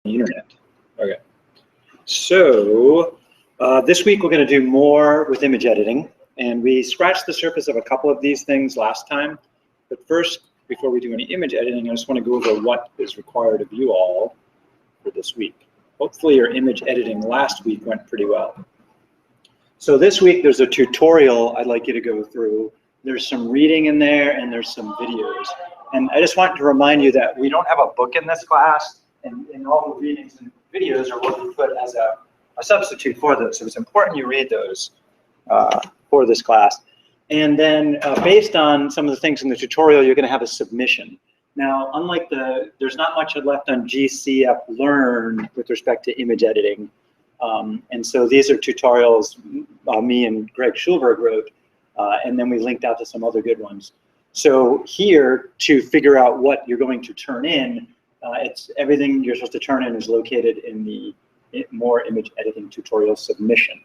the internet. Okay. So this week we're going to do more with image editing, and we scratched the surface of a couple of these things last time. But first, before we do any image editing, I just want to go over what is required of you all for this week. Hopefully your image editing last week went pretty well. So this week there's a tutorial I'd like you to go through. There's some reading in there and there's some videos. And I just want to remind you that we don't have a book in this class, and all the readings and videos are what we put as a substitute for those. So it's important you read those for this class. And then based on some of the things in the tutorial, you're going to have a submission. Now, unlike there's not much left on GCF Learn with respect to image editing. And so these are tutorials me and Greg Schulberg wrote, and then we linked out to some other good ones. So here, to figure out what you're going to turn in, it's everything you're supposed to turn in is located in the more image editing tutorial submission.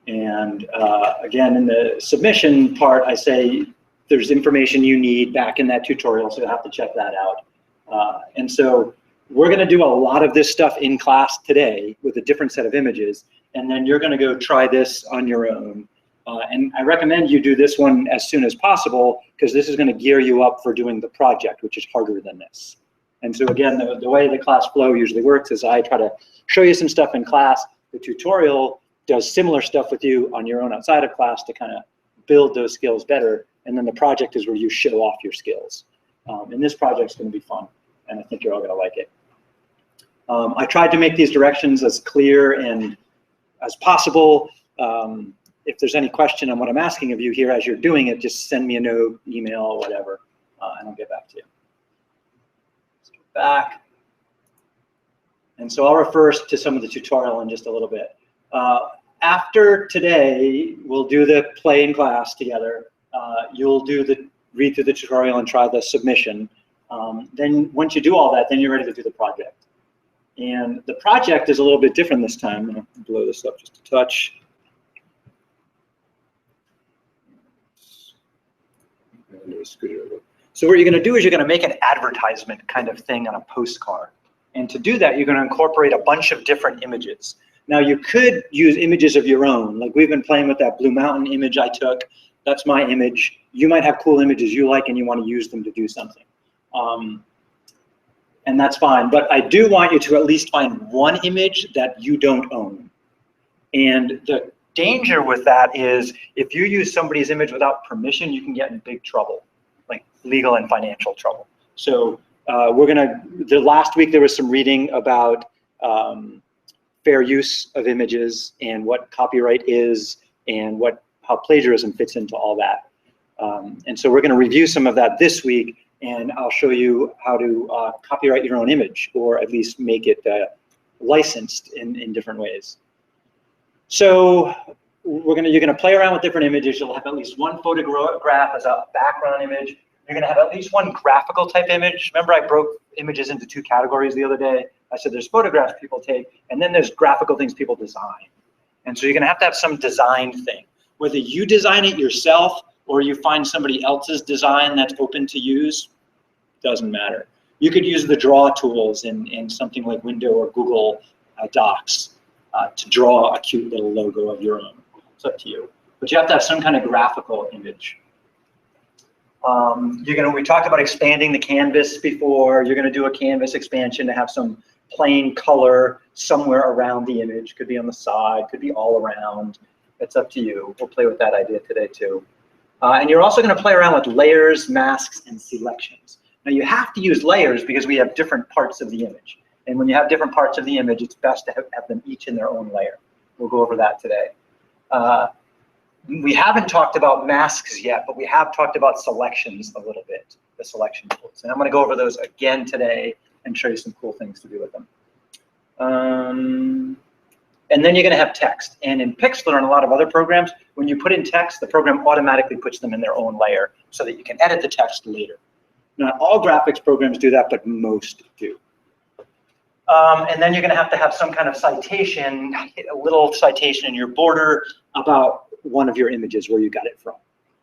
And again, in the submission part, I say there's information you need back in that tutorial, so you'll have to check that out. And so we're going to do a lot of this stuff in class today with a different set of images, and then you're going to go try this on your own. And I recommend you do this one as soon as possible, because this is going to gear you up for doing the project, which is harder than this. And so again, the way the class flow usually works is I try to show you some stuff in class. The tutorial does similar stuff with you on your own outside of class to kind of build those skills better. And then the project is where you show off your skills. And this project's going to be fun, and I think you're all going to like it. I tried to make these directions as clear and as possible. If there's any question on what I'm asking of you here as you're doing it, just send me a note, email, whatever, and I'll get back to you. Let's get back. And so I'll refer to some of the tutorial in just a little bit. After today, we'll do the play in class together. You'll do read through the tutorial and try the submission. Then once you do all that, then you're ready to do the project. And the project is a little bit different this time. I'm going to blow this up just a touch. So what you're going to do is you're going to make an advertisement kind of thing on a postcard. And to do that, you're going to incorporate a bunch of different images. Now, you could use images of your own. Like we've been playing with that Blue Mountain image I took. That's my image. You might have cool images you like and you want to use them to do something. And that's fine. But I do want you to at least find one image that you don't own. And the danger with that is if you use somebody's image without permission, you can get in big trouble, like legal and financial trouble. So the last week there was some reading about fair use of images and what copyright is and how plagiarism fits into all that. And so we're going to review some of that this week, and I'll show you how to copyright your own image, or at least make it licensed in different ways. So you're gonna play around with different images. You'll have at least one photograph as a background image. You're gonna have at least one graphical type image. Remember I broke images into two categories the other day? I said there's photographs people take, and then there's graphical things people design. And so you're gonna have some design thing. Whether you design it yourself or you find somebody else's design that's open to use, doesn't matter. You could use the draw tools in something like Window or Google Docs to draw a cute little logo of your own. It's up to you. But you have to have some kind of graphical image. We talked about expanding the canvas before. You're gonna do a canvas expansion to have some plain color somewhere around the image. Could be on the side, could be all around. It's up to you. We'll play with that idea today too. And you're also gonna play around with layers, masks, and selections. Now you have to use layers because we have different parts of the image. And when you have different parts of the image, it's best to have them each in their own layer. We'll go over that today. We haven't talked about masks yet, but we have talked about selections a little bit, the selection tools. And I'm going to go over those again today and show you some cool things to do with them. And then you're going to have text. And in Pixlr and a lot of other programs, when you put in text, the program automatically puts them in their own layer so that you can edit the text later. Not all graphics programs do that, but most do. And then you're going to have some kind of citation, a little citation in your border about one of your images where you got it from.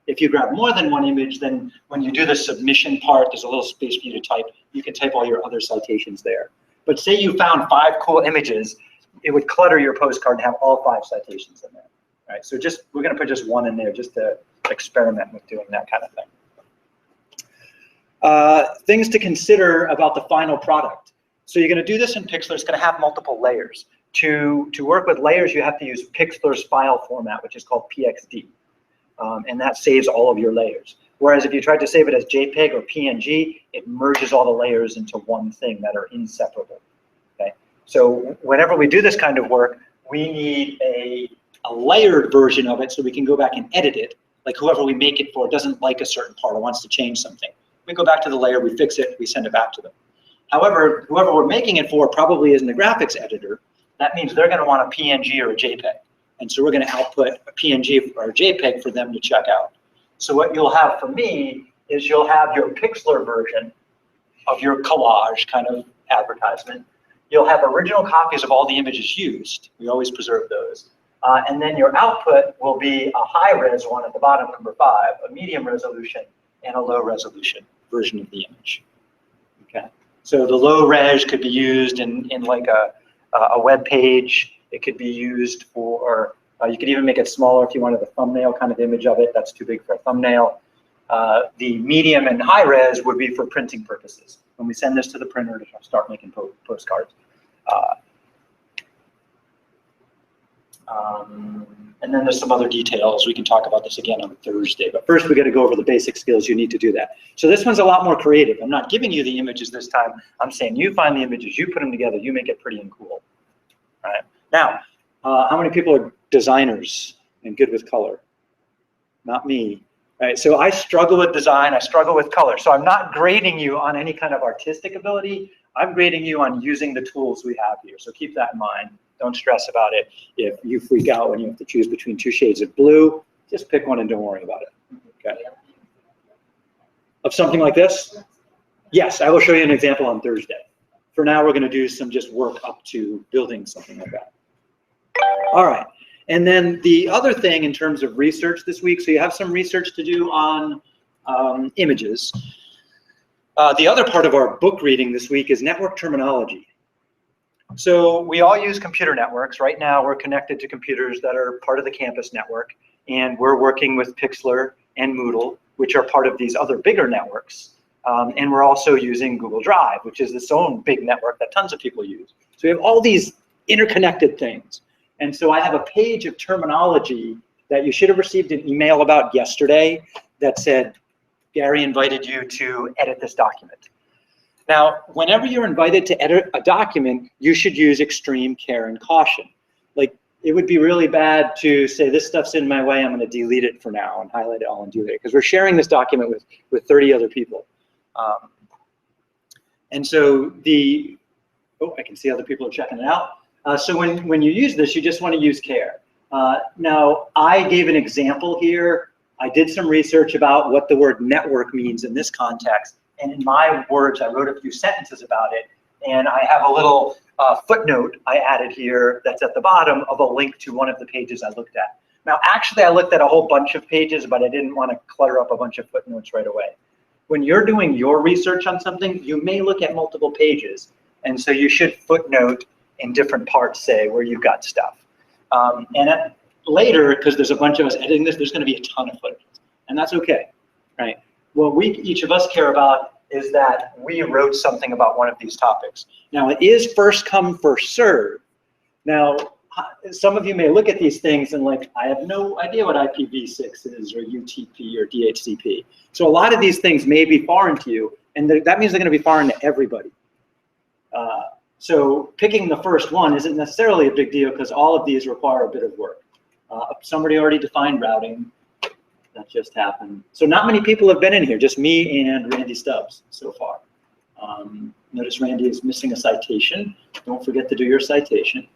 If you grab more than one image, then when you do the submission part, there's a little space for you to type. You can type all your other citations there. But say you found 5 cool images, it would clutter your postcard and have all 5 citations in there. Right? So we're going to put just one in there just to experiment with doing that kind of thing. Things to consider about the final product. So you're going to do this in Pixlr. It's going to have multiple layers. To work with layers, you have to use Pixlr's file format, which is called PXD. And that saves all of your layers. Whereas if you tried to save it as JPEG or PNG, it merges all the layers into one thing that are inseparable. Okay? So whenever we do this kind of work, we need a layered version of it so we can go back and edit it. Like whoever we make it for doesn't like a certain part or wants to change something. We go back to the layer, we fix it, we send it back to them. However, whoever we're making it for probably isn't the graphics editor. That means they're going to want a PNG or a JPEG. And so we're going to output a PNG or a JPEG for them to check out. So what you'll have for me is you'll have your Pixlr version of your collage kind of advertisement. You'll have original copies of all the images used. We always preserve those. And then your output will be a high-res one at the bottom, number 5, a medium resolution, and a low-resolution version of the image. Okay. So the low-res could be used in like a web page. It could be used for, you could even make it smaller if you wanted a thumbnail kind of image of it. That's too big for a thumbnail. The medium and high res would be for printing purposes. When we send this to the printer to start making postcards. And then there's some other details. We can talk about this again on Thursday. But first, we got to go over the basic skills you need to do that. So this one's a lot more creative. I'm not giving you the images this time. I'm saying you find the images, you put them together, you make it pretty and cool. All right. Now, how many people are designers and good with color? Not me. All right. So I struggle with design. I struggle with color. So I'm not grading you on any kind of artistic ability. I'm grading you on using the tools we have here. So keep that in mind. Don't stress about it. If you freak out when you have to choose between 2 shades of blue, just pick one and don't worry about it. Okay. Of something like this? Yes, I will show you an example on Thursday. For now, we're going to do some just work up to building something like that. All right. And then the other thing in terms of research this week, so you have some research to do on images. The other part of our book reading this week is network terminology. So we all use computer networks. Right now, we're connected to computers that are part of the campus network, and we're working with Pixlr and Moodle, which are part of these other bigger networks. And we're also using Google Drive, which is its own big network that tons of people use. So we have all these interconnected things. And so I have a page of terminology that you should have received an email about yesterday that said, Gary invited you to edit this document. Now, whenever you're invited to edit a document, you should use extreme care and caution. Like, it would be really bad to say, this stuff's in my way, I'm going to delete it for now and highlight it all and delete it, because we're sharing this document with 30 other people. And so I can see other people are checking it out. So when you use this, you just want to use care. Now, I gave an example here. I did some research about what the word network means in this context. And in my words, I wrote a few sentences about it. And I have a little footnote I added here that's at the bottom of a link to one of the pages I looked at. Now, actually, I looked at a whole bunch of pages, but I didn't want to clutter up a bunch of footnotes right away. When you're doing your research on something, you may look at multiple pages. And so you should footnote in different parts, say, where you've got stuff. Later, because there's a bunch of us editing this, there's going to be a ton of footnotes. And that's OK, right? What each of us care about is that we wrote something about one of these topics. Now, it is first come, first serve. Now, some of you may look at these things and like, I have no idea what IPv6 is or UTP or DHCP. So a lot of these things may be foreign to you, and that means they're going to be foreign to everybody. So picking the first one isn't necessarily a big deal because all of these require a bit of work. Somebody already defined routing. That just happened. So not many people have been in here, just me and Randy Stubbs so far. Notice Randy is missing a citation. Don't forget to do your citation.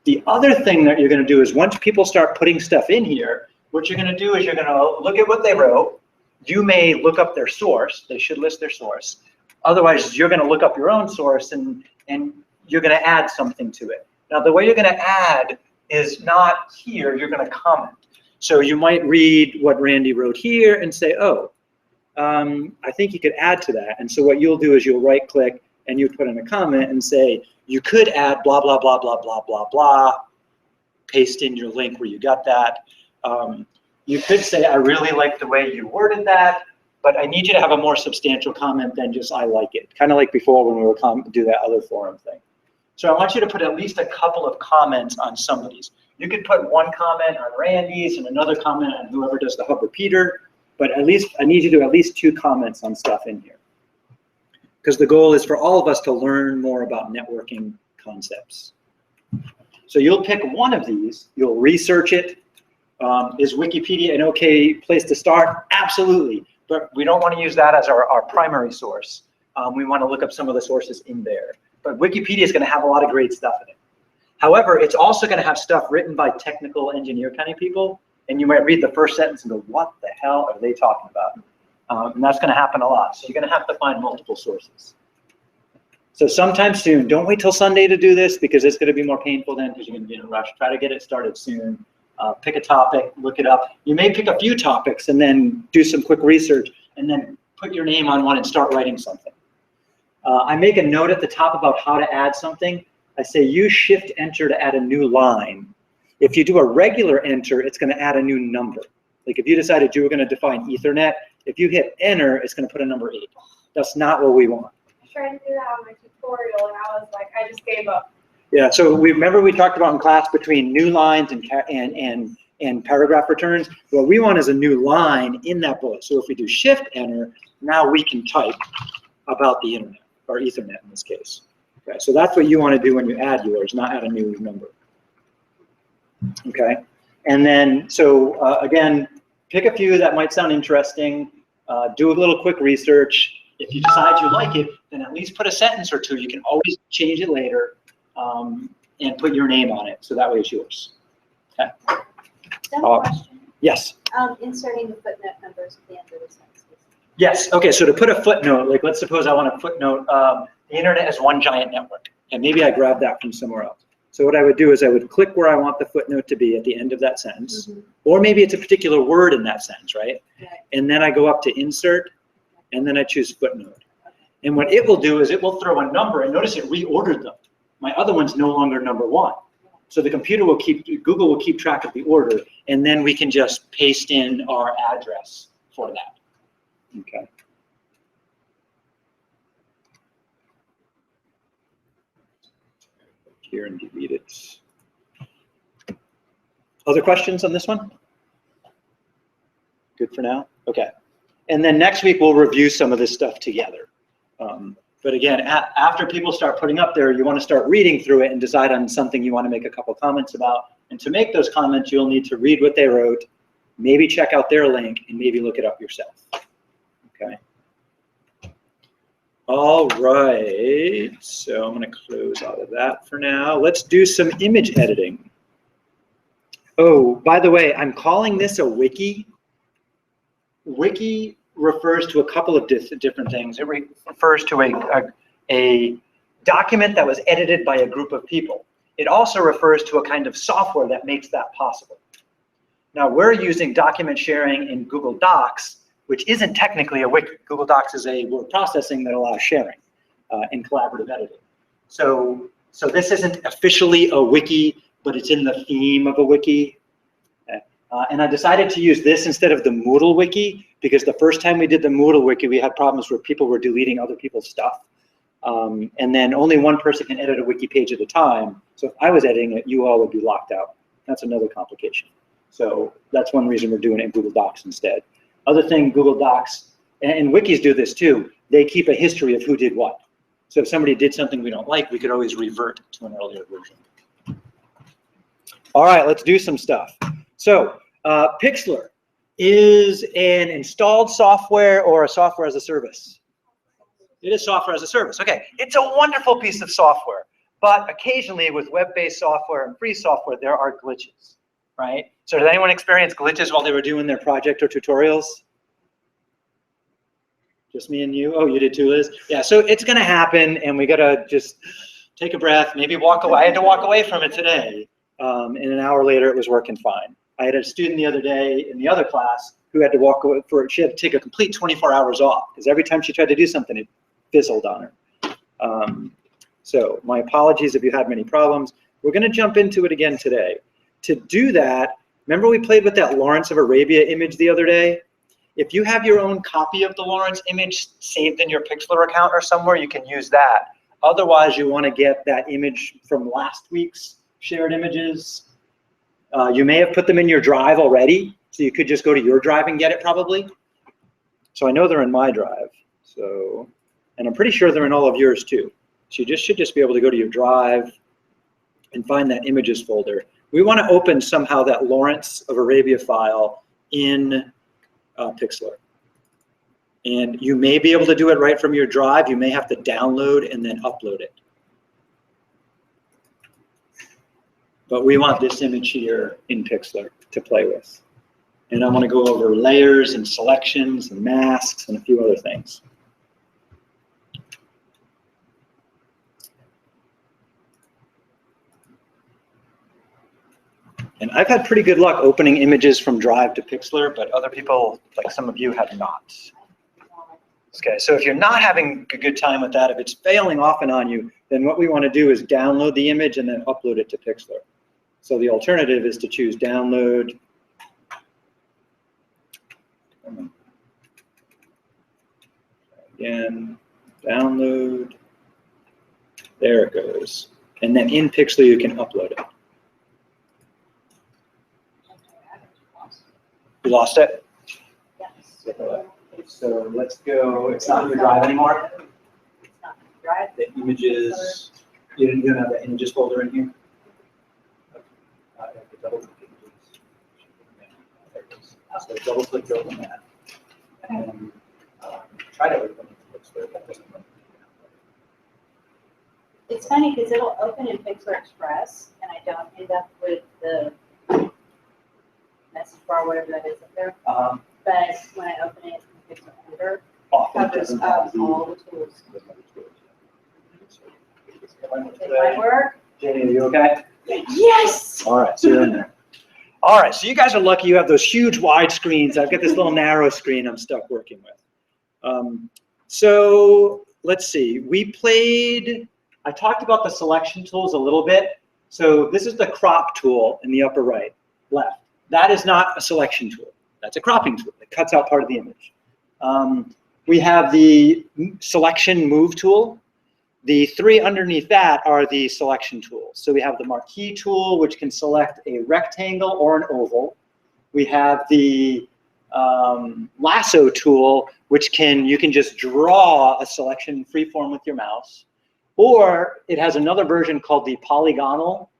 The other thing that you're going to do is once people start putting stuff in here, what you're going to do is you're going to look at what they wrote. You may look up their source. They should list their source. Otherwise, you're going to look up your own source and you're going to add something to it. Now, the way you're going to add is not here. You're going to comment. So you might read what Randy wrote here and say, oh, I think you could add to that. And so what you'll do is you'll right click and you put in a comment and say, you could add blah, blah, blah, blah, blah, blah, blah, paste in your link where you got that. You could say, I really like the way you worded that, but I need you to have a more substantial comment than just I like it. Kind of like before when we were do that other forum thing. So I want you to put at least a couple of comments on somebody's. You could put one comment on Randy's and another comment on whoever does the hub repeater, but at least I need you to do at least 2 comments on stuff in here. Because the goal is for all of us to learn more about networking concepts. So you'll pick one of these, you'll research it. Is Wikipedia an okay place to start? Absolutely, but we don't want to use that as our primary source. We want to look up some of the sources in there. But Wikipedia is going to have a lot of great stuff in it. However, it's also going to have stuff written by technical engineer kind of people, and you might read the first sentence and go, what the hell are they talking about? And that's going to happen a lot. So you're going to have to find multiple sources. So sometime soon, don't wait till Sunday to do this because it's going to be more painful then because you're going to be in a rush. Try to get it started soon. Pick a topic, look it up. You may pick a few topics and then do some quick research and then put your name on one and start writing something. I make a note at the top about how to add something. I say use Shift Enter to add a new line. If you do a regular enter, it's going to add a new number. Like if you decided you were going to define Ethernet, if you hit enter, it's going to put a number 8. That's not what we want. I tried to do that on my tutorial and I was like, I just gave up. Yeah, so remember we talked about in class between new lines and paragraph returns. What we want is a new line in that bullet. So if we do Shift Enter, now we can type about the internet, or Ethernet in this case. Okay, so that's what you want to do when you add yours, not add a new number. Okay, and then, so again, pick a few that might sound interesting, do a little quick research. If you decide you like it, then at least put a sentence or 2. You can always change it later and put your name on it, so that way it's yours. Okay. Question. Yes. Inserting the footnote numbers at the end of the sentences. Yes, okay, so to put a footnote, like let's suppose I want to footnote, the internet is one giant network, and maybe I grabbed that from somewhere else. So what I would do is I would click where I want the footnote to be at the end of that sentence, or maybe it's a particular word in that sentence, right? And then I go up to insert, and then I choose footnote. And what it will do is it will throw a number, and notice it reordered them. My other one's no longer number 1. So the computer will Google will keep track of the order, and then we can just paste in our address for that. Okay. Here and delete it. Other questions on this one? Good for now? Okay. And then next week we'll review some of this stuff together. But again, after people start putting up there, you want to start reading through it and decide on something you want to make a couple comments about. And to make those comments, you'll need to read what they wrote, maybe check out their link, and maybe look it up yourself. Okay. All right, so I'm going to close out of that for now. Let's do some image editing. Oh, by the way, I'm calling this a wiki. Wiki refers to a couple of different things. It refers to a document that was edited by a group of people. It also refers to a kind of software that makes that possible. Now, we're using document sharing in Google Docs, which isn't technically a wiki. Google Docs is a word processing that allows sharing and collaborative editing. So this isn't officially a wiki, but it's in the theme of a wiki. Okay. And I decided to use this instead of the Moodle wiki, because the first time we did the Moodle wiki, we had problems where people were deleting other people's stuff. And then only one person can edit a wiki page at a time. So if I was editing it, you all would be locked out. That's another complication. So that's one reason we're doing it in Google Docs instead. Other thing, Google Docs, and wikis do this too, they keep a history of who did what. So if somebody did something we don't like, we could always revert to an earlier version. All right, let's do some stuff. So Pixlr is an installed software or a software as a service? It is software as a service. Okay, it's a wonderful piece of software, but occasionally with web-based software and free software, there are glitches, right? So did anyone experience glitches while they were doing their project or tutorials? Just me and you? Oh, you did too, Liz? Yeah, so it's gonna happen, and we gotta just take a breath, maybe walk away. I had to walk away from it today, and an hour later it was working fine. I had a student the other day in the other class who had to walk away she had to take a complete 24 hours off because every time she tried to do something, it fizzled on her. So my apologies if you had many problems. We're going to jump into it again today. To do that, remember we played with that Lawrence of Arabia image the other day? If you have your own copy of the Lawrence image saved in your Pixlr account or somewhere, you can use that. Otherwise, you want to get that image from last week's shared images. You may have put them in your drive already, so you could just go to your drive and get it probably. So I know they're in my drive, and I'm pretty sure they're in all of yours too. So you should just be able to go to your drive and find that images folder. We want to open somehow that Lawrence of Arabia file in Pixlr. And you may be able to do it right from your drive. You may have to download and then upload it. But we want this image here in Pixlr to play with. And I want to go over layers and selections and masks and a few other things. And I've had pretty good luck opening images from Drive to Pixlr, but other people, like some of you, have not. Okay, so if you're not having a good time with that, if it's failing often on you, then what we want to do is download the image and then upload it to Pixlr. So the alternative is to choose download. Again, download. There it goes. And then in Pixlr, you can upload it. You lost it? Yes. So let's go, it's not in your drive anymore? It's not Drive. The images, you didn't have the images folder in here? I have to double click images. There it is. So double click to open that. And try to open it, but that doesn't work. It's funny because it'll open in Pixlr Express, and I don't end up with the message bar, whatever that is up there. But when I open it in Pixlr Editor, it Often it covers doesn't up have the all the tools. It It might work. Jamie, are you okay? Yes! All right, so you're in there. All right, so you guys are lucky you have those huge wide screens. I've got this little narrow screen I'm stuck working with. So let's see, I talked about the selection tools a little bit. So this is the crop tool in the upper right, left. That is not a selection tool. That's a cropping tool. It cuts out part of the image. We have the selection move tool. The three underneath that are the selection tools. So we have the marquee tool, which can select a rectangle or an oval. We have the lasso tool, which you can just draw a selection freeform with your mouse. Or it has another version called the polygonal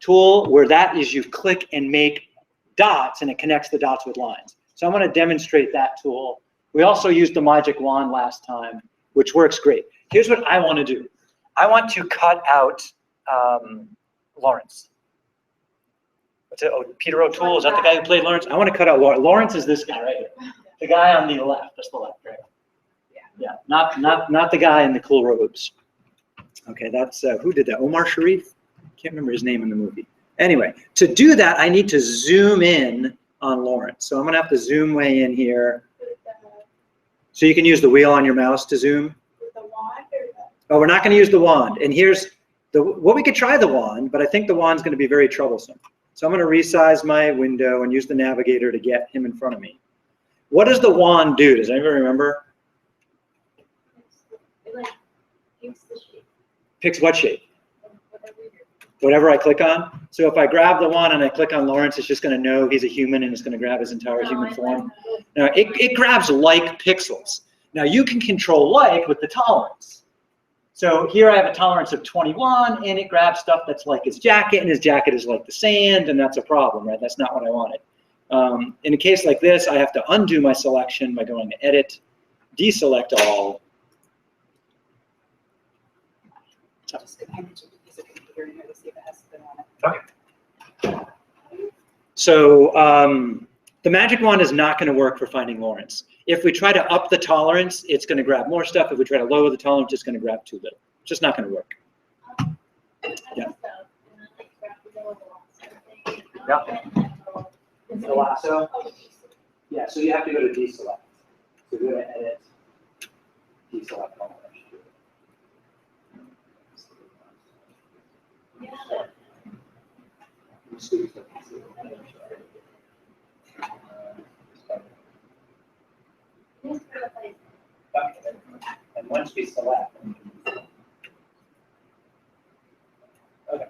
tool, where that is you click and make dots and it connects the dots with lines. So I'm going to demonstrate that tool. We also used the magic wand last time, which works great. Here's what I want to do. I want to cut out Lawrence. What's it? Oh, Peter O'Toole, is that the guy who played Lawrence? I want to cut out Lawrence. Lawrence is this guy right here. The guy on the left, that's the left, right? Yeah, not the guy in the cool robes. Okay, that's, who did that? Omar Sharif? Can't remember his name in the movie. Anyway, to do that, I need to zoom in on Lawrence. So I'm going to have to zoom way in here. So you can use the wheel on your mouse to zoom. The wand or the? Oh, we're not going to use the wand. And here's we could try the wand, but I think the wand's going to be very troublesome. So I'm going to resize my window and use the navigator to get him in front of me. What does the wand do? Does anybody remember? It like picks the shape. Picks what shape? Whatever you do. Whatever I click on. So if I grab the wand and I click on Lawrence, it's just going to know he's a human and it's going to grab his entire human form. Now, it grabs like pixels. Now, you can control like with the tolerance. So here I have a tolerance of 21, and it grabs stuff that's like his jacket, and his jacket is like the sand, and that's a problem, right? That's not what I wanted. In a case like this, I have to undo my selection by going to Edit, Deselect All. Just a piece of computer in here to see if it has spin on it. Okay. So the magic wand is not going to work for finding Lawrence. If we try to up the tolerance, it's going to grab more stuff. If we try to lower the tolerance, it's going to grab too little. It's just not going to work. Yeah. Yeah. The lasso? Yeah, so you have to go to deselect. So go to edit, deselect all that. And once we select. Okay.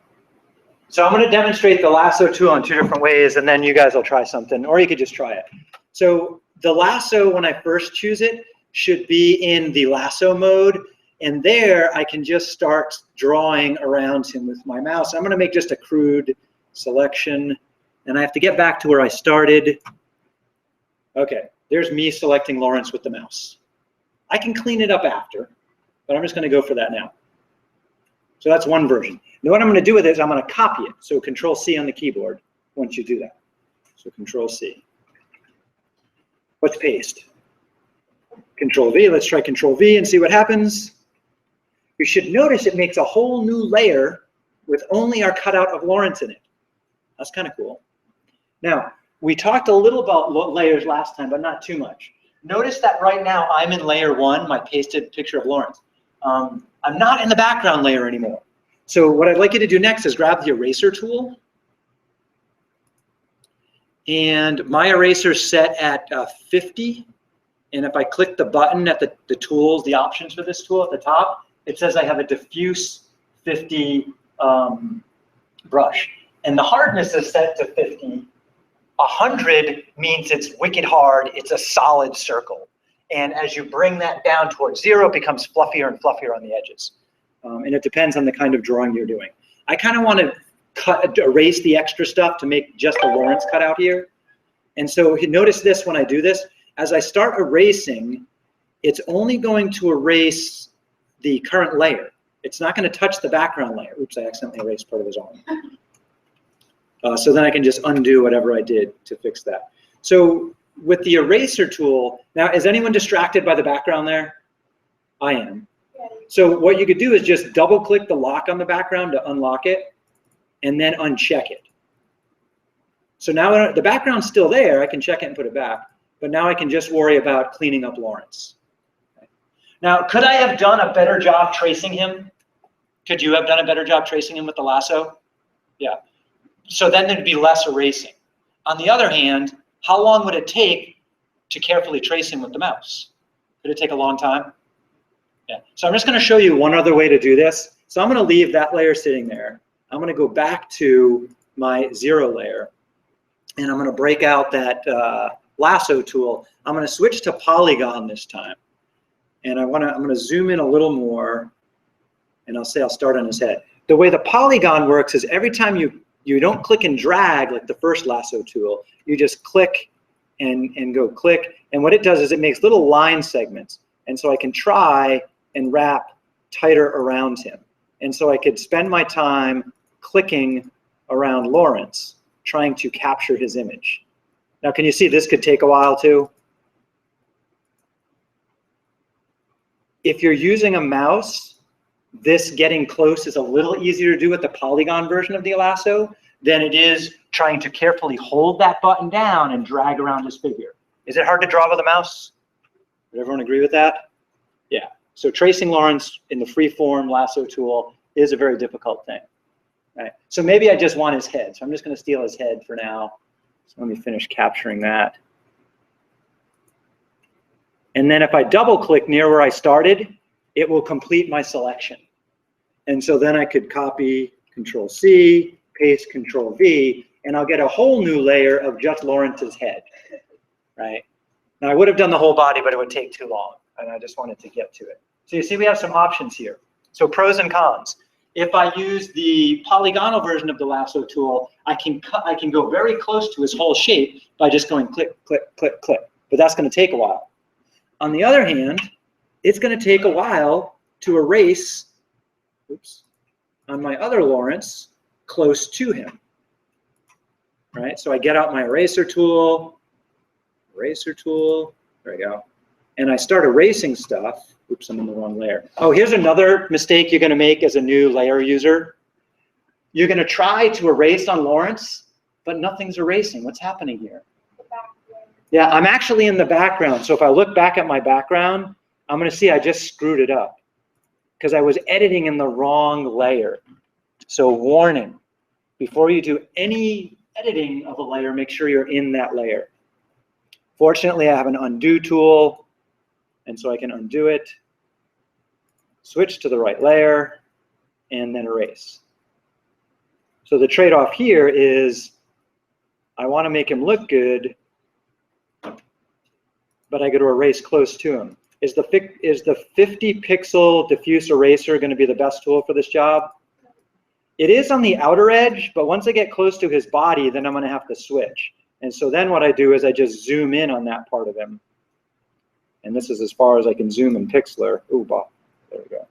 So I'm going to demonstrate the lasso tool in 2 different ways, and then you guys will try something, or you could just try it. So the lasso, when I first choose it, should be in the lasso mode, and there I can just start drawing around him with my mouse. I'm going to make just a crude selection, and I have to get back to where I started. Okay, there's me selecting Lawrence with the mouse. I can clean it up after, but I'm just going to go for that now. So that's one version. Now what I'm going to do with it is I'm going to copy it. So Control-C on the keyboard once you do that. So Control-C. Let's paste. Control-V. Let's try Control-V and see what happens. You should notice it makes a whole new layer with only our cutout of Lawrence in it. That's kind of cool. Now, we talked a little about layers last time, but not too much. Notice that right now I'm in layer 1, my pasted picture of Lawrence. I'm not in the background layer anymore. So what I'd like you to do next is grab the eraser tool. And my eraser is set at 50. And if I click the button at the tools, the options for this tool at the top, it says I have a diffuse 50 brush. And the hardness is set to 50. 100 means it's wicked hard. It's a solid circle. And as you bring that down towards 0, it becomes fluffier and fluffier on the edges. And it depends on the kind of drawing you're doing. I kind of want to erase the extra stuff to make just a Lawrence cutout here. And so notice this when I do this. As I start erasing, it's only going to erase the current layer. It's not going to touch the background layer. Oops, I accidentally erased part of his arm. So then I can just undo whatever I did to fix that. So with the eraser tool, now is anyone distracted by the background there? I am. So what you could do is just double click the lock on the background to unlock it and then uncheck it. So now the background's still there, I can check it and put it back, but now I can just worry about cleaning up Lawrence. Okay. Now, could I have done a better job tracing him? Could you have done a better job tracing him with the lasso? Yeah. So then there'd be less erasing. On the other hand, how long would it take to carefully trace him with the mouse? Could it take a long time? Yeah. So I'm just going to show you one other way to do this. So I'm going to leave that layer sitting there. I'm going to go back to my 0 layer, and I'm going to break out that lasso tool. I'm going to switch to polygon this time, and I'm going to zoom in a little more, and I'll start on his head. The way the polygon works is every time you don't click and drag like the first lasso tool. You just click and go click. And what it does is it makes little line segments. And so I can try and wrap tighter around him. And so I could spend my time clicking around Lawrence, trying to capture his image. Now, can you see this could take a while too? If you're using a mouse, this getting close is a little easier to do with the polygon version of the lasso than it is trying to carefully hold that button down and drag around his figure. Is it hard to draw with a mouse? Would everyone agree with that? Yeah. So tracing Lawrence in the free-form lasso tool is a very difficult thing. Right? So maybe I just want his head. So I'm just going to steal his head for now. So let me finish capturing that. And then if I double-click near where I started, it will complete my selection. And so then I could copy Control-C, paste Control-V, and I'll get a whole new layer of just Lawrence's head, right? Now I would have done the whole body, but it would take too long, and I just wanted to get to it. So you see we have some options here. So pros and cons. If I use the polygonal version of the lasso tool, I can go very close to his whole shape by just going click, click, click, click. But that's going to take a while. On the other hand, it's going to take a while to erase, oops, on my other Lawrence close to him. Right? So I get out my eraser tool, there we go. And I start erasing stuff. Oops, I'm in the wrong layer. Oh, here's another mistake you're going to make as a new layer user. You're going to try to erase on Lawrence, but nothing's erasing. What's happening here? The back layer. Yeah, I'm actually in the background. So if I look back at my background, I'm going to see I just screwed it up because I was editing in the wrong layer. So warning, before you do any editing of a layer, make sure you're in that layer. Fortunately, I have an undo tool, and so I can undo it, switch to the right layer, and then erase. So the trade-off here is I want to make him look good, but I got to erase close to him. Is the 50 pixel diffuse eraser going to be the best tool for this job? It is on the outer edge, but once I get close to his body, then I'm going to have to switch. And so then what I do is I just zoom in on that part of him. And this is as far as I can zoom in Pixlr. Ooh, there we go.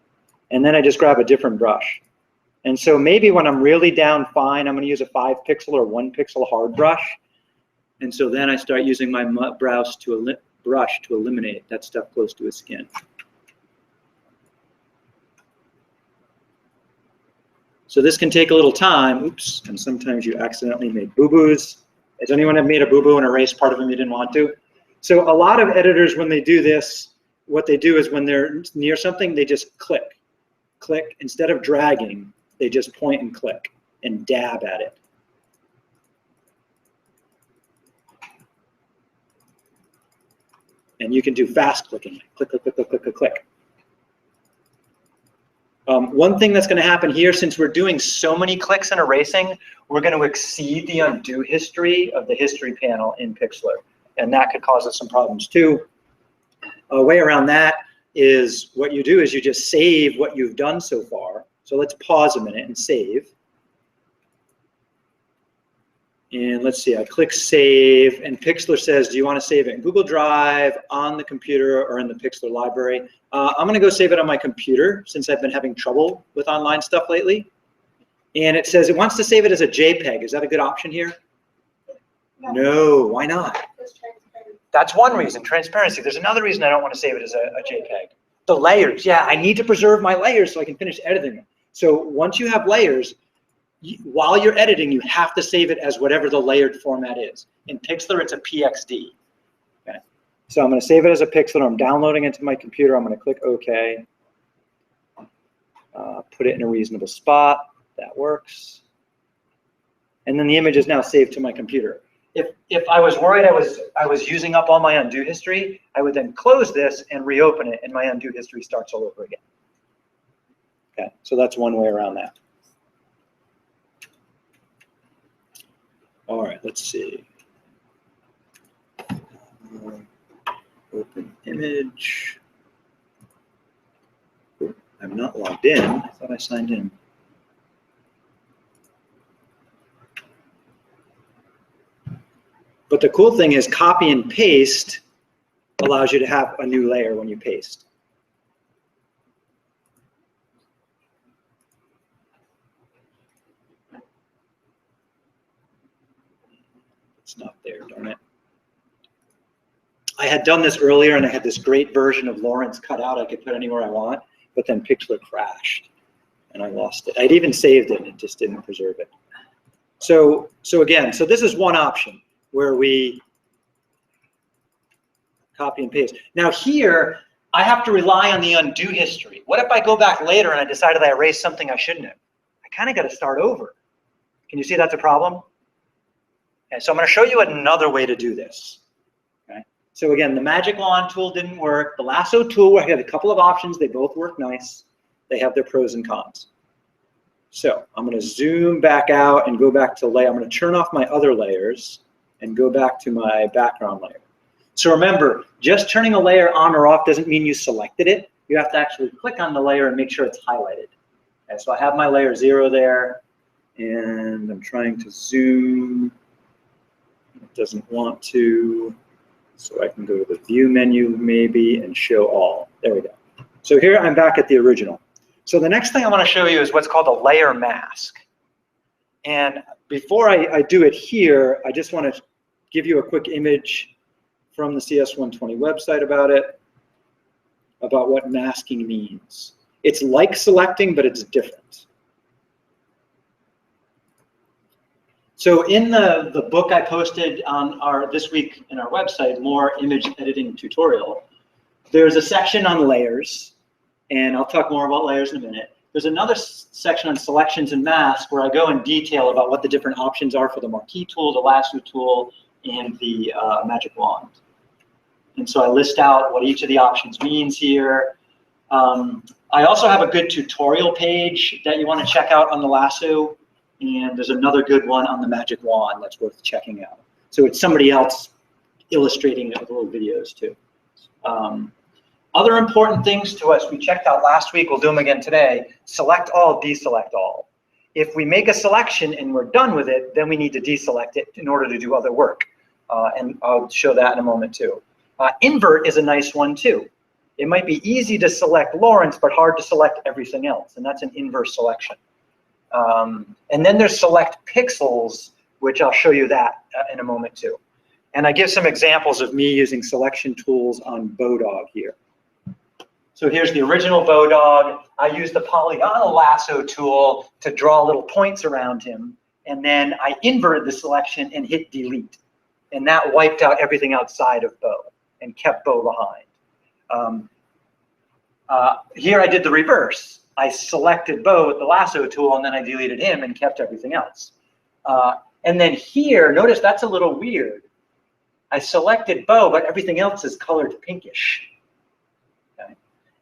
And then I just grab a different brush. And so maybe when I'm really down fine, I'm going to use a 5 pixel or 1 pixel hard brush. And so then I start using my brush to eliminate that stuff close to his skin. So this can take a little time. Oops, and sometimes you accidentally make boo-boos. Has anyone ever made a boo-boo and erased part of them you didn't want to? So a lot of editors, when they do this, what they do is when they're near something, they just click. Click. Instead of dragging, they just point and click and dab at it. And you can do fast clicking. Click, click, click, click, click, click, click. One thing that's going to happen here, since we're doing so many clicks and erasing, we're going to exceed the undo history of the history panel in Pixlr. And that could cause us some problems too. A way around that is what you do is you just save what you've done so far. So let's pause a minute and save. And let's see, I click save, and Pixlr says, do you want to save it in Google Drive, on the computer, or in the Pixlr library? I'm going to go save it on my computer since I've been having trouble with online stuff lately. And it says it wants to save it as a JPEG. Is that a good option here? No, why not? That's one reason, transparency. There's another reason I don't want to save it as a JPEG. The layers, yeah, I need to preserve my layers so I can finish editing them. So once you have layers, while you're editing, you have to save it as whatever the layered format is. In Pixlr, it's a PXD. Okay. So I'm going to save it as a Pixlr. I'm downloading it to my computer. I'm going to click OK. Put it in a reasonable spot. That works. And then the image is now saved to my computer. If I was worried I was using up all my undo history, I would then close this and reopen it, and my undo history starts all over again. Okay, so that's one way around that. All right, let's see. Open image. Oh, I'm not logged in. I thought I signed in. But the cool thing is copy and paste allows you to have a new layer when you paste. It's not there, darn it. I had done this earlier and I had this great version of Lawrence cut out I could put anywhere I want, but then Pixlr crashed and I lost it. I'd even saved it and it just didn't preserve it. So again, so this is one option where we copy and paste. Now here, I have to rely on the undo history. What if I go back later and I decided I erased something I shouldn't have? I kind of got to start over. Can you see that's a problem? Okay, so I'm going to show you another way to do this. Okay. So again, the Magic Wand tool didn't work. The Lasso tool, where I had a couple of options, they both work nice. They have their pros and cons. So I'm going to zoom back out and go back to layer. I'm going to turn off my other layers and go back to my background layer. So remember, just turning a layer on or off doesn't mean you selected it. You have to actually click on the layer and make sure it's highlighted. Okay, so I have my layer 0 there, and I'm trying to zoom. It doesn't want to, so I can go to the view menu maybe and show all. There we go. So here I'm back at the original. So the next thing I want to show you is what's called a layer mask. And before I do it here, I just want to give you a quick image from the CS120 website about it, about what masking means. It's like selecting, but it's different. So in the book I posted on this week in our website, More Image Editing Tutorial, there's a section on layers, and I'll talk more about layers in a minute. There's another section on selections and masks where I go in detail about what the different options are for the marquee tool, the lasso tool, and the magic wand. And so I list out what each of the options means here. I also have a good tutorial page that you want to check out on the lasso, and there's another good one on the magic wand that's worth checking out. So it's somebody else illustrating it with little videos too. Other important things to us we checked out last week, we'll do them again today. Select all, deselect all. If we make a selection and we're done with it, then we need to deselect it in order to do other work. And I'll show that in a moment too. Invert is a nice one too. It might be easy to select Lawrence, but hard to select everything else, and that's an inverse selection. And then there's select pixels, which I'll show you that in a moment too. And I give some examples of me using selection tools on Bodog here. So here's the original Bodog. I used the polygonal lasso tool to draw little points around him, and then I inverted the selection and hit delete. And that wiped out everything outside of Bo and kept Bo behind. Here I did the reverse. I selected Bo with the lasso tool, and then I deleted him and kept everything else. And then here, notice that's a little weird. I selected Bo, but everything else is colored pinkish. Okay?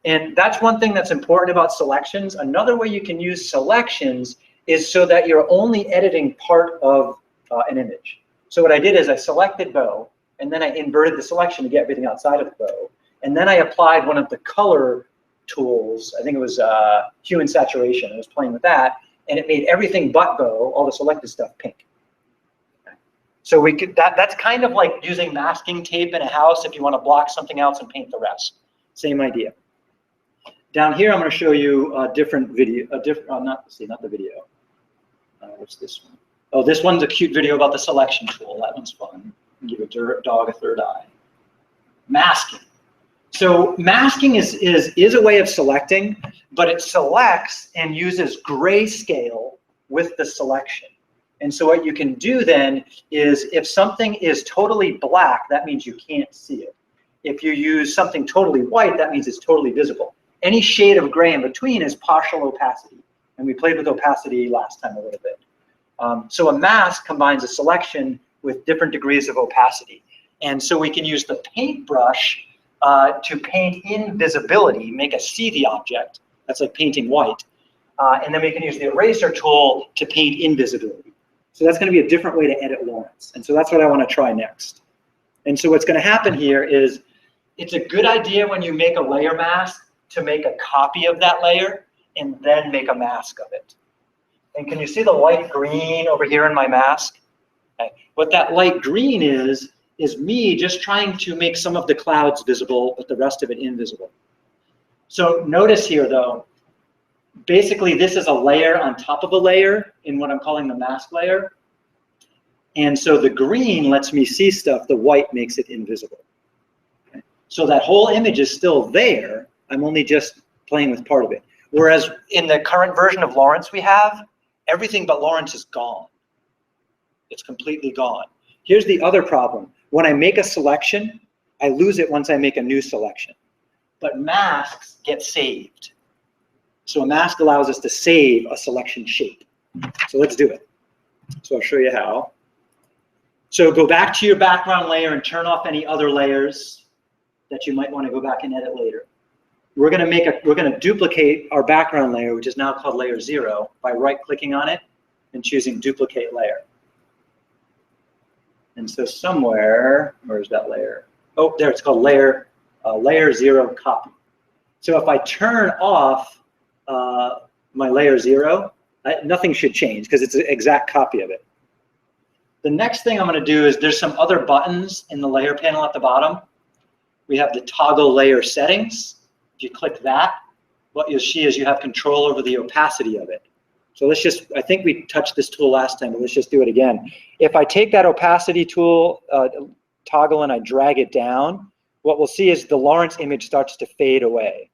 And that's one thing that's important about selections. Another way you can use selections is so that you're only editing part of an image. So what I did is I selected Bo, and then I inverted the selection to get everything outside of Bo. And then I applied one of the color tools. I think it was hue and saturation. I was playing with that, and it made everything but Bo, all the selected stuff, pink. Okay. So we could that's kind of like using masking tape in a house if you want to block something else and paint the rest. Same idea. Down here, I'm going to show you a different video. Not the video. What's this one? Oh, this one's a cute video about the selection tool. That one's fun. Give a dog a third eye. Masking. So masking is a way of selecting, but it selects and uses grayscale with the selection. And so what you can do then is if something is totally black, that means you can't see it. If you use something totally white, that means it's totally visible. Any shade of gray in between is partial opacity. And we played with opacity last time a little bit. So a mask combines a selection with different degrees of opacity. And so we can use the paintbrush to paint invisibility, make us see the object. That's like painting white. And then we can use the eraser tool to paint invisibility. So that's going to be a different way to edit Lawrence. And so that's what I want to try next. And so what's going to happen here is it's a good idea when you make a layer mask to make a copy of that layer and then make a mask of it. And can you see the light green over here in my mask? Okay. What that light green is me just trying to make some of the clouds visible, but the rest of it invisible. So notice here though, basically this is a layer on top of a layer in what I'm calling the mask layer. And so the green lets me see stuff, the white makes it invisible. Okay. So that whole image is still there, I'm only just playing with part of it. Whereas in the current version of Lawrence we have, everything but Lawrence is gone. It's completely gone. Here's the other problem. When I make a selection, I lose it once I make a new selection. But masks get saved. So a mask allows us to save a selection shape. So let's do it. So I'll show you how. So go back to your background layer and turn off any other layers that you might want to go back and edit later. We're going to duplicate our background layer, which is now called layer 0, by right-clicking on it and choosing duplicate layer. And so somewhere, where's that layer? Oh, there, it's called layer 0 copy. So if I turn off my layer 0, nothing should change because it's an exact copy of it. The next thing I'm going to do is there's some other buttons in the layer panel at the bottom. We have the toggle layer settings. If you click that, what you'll see is you have control over the opacity of it. So let's just, I think we touched this tool last time, but let's just do it again. If I take that opacity tool toggle and I drag it down, what we'll see is the Lawrence image starts to fade away.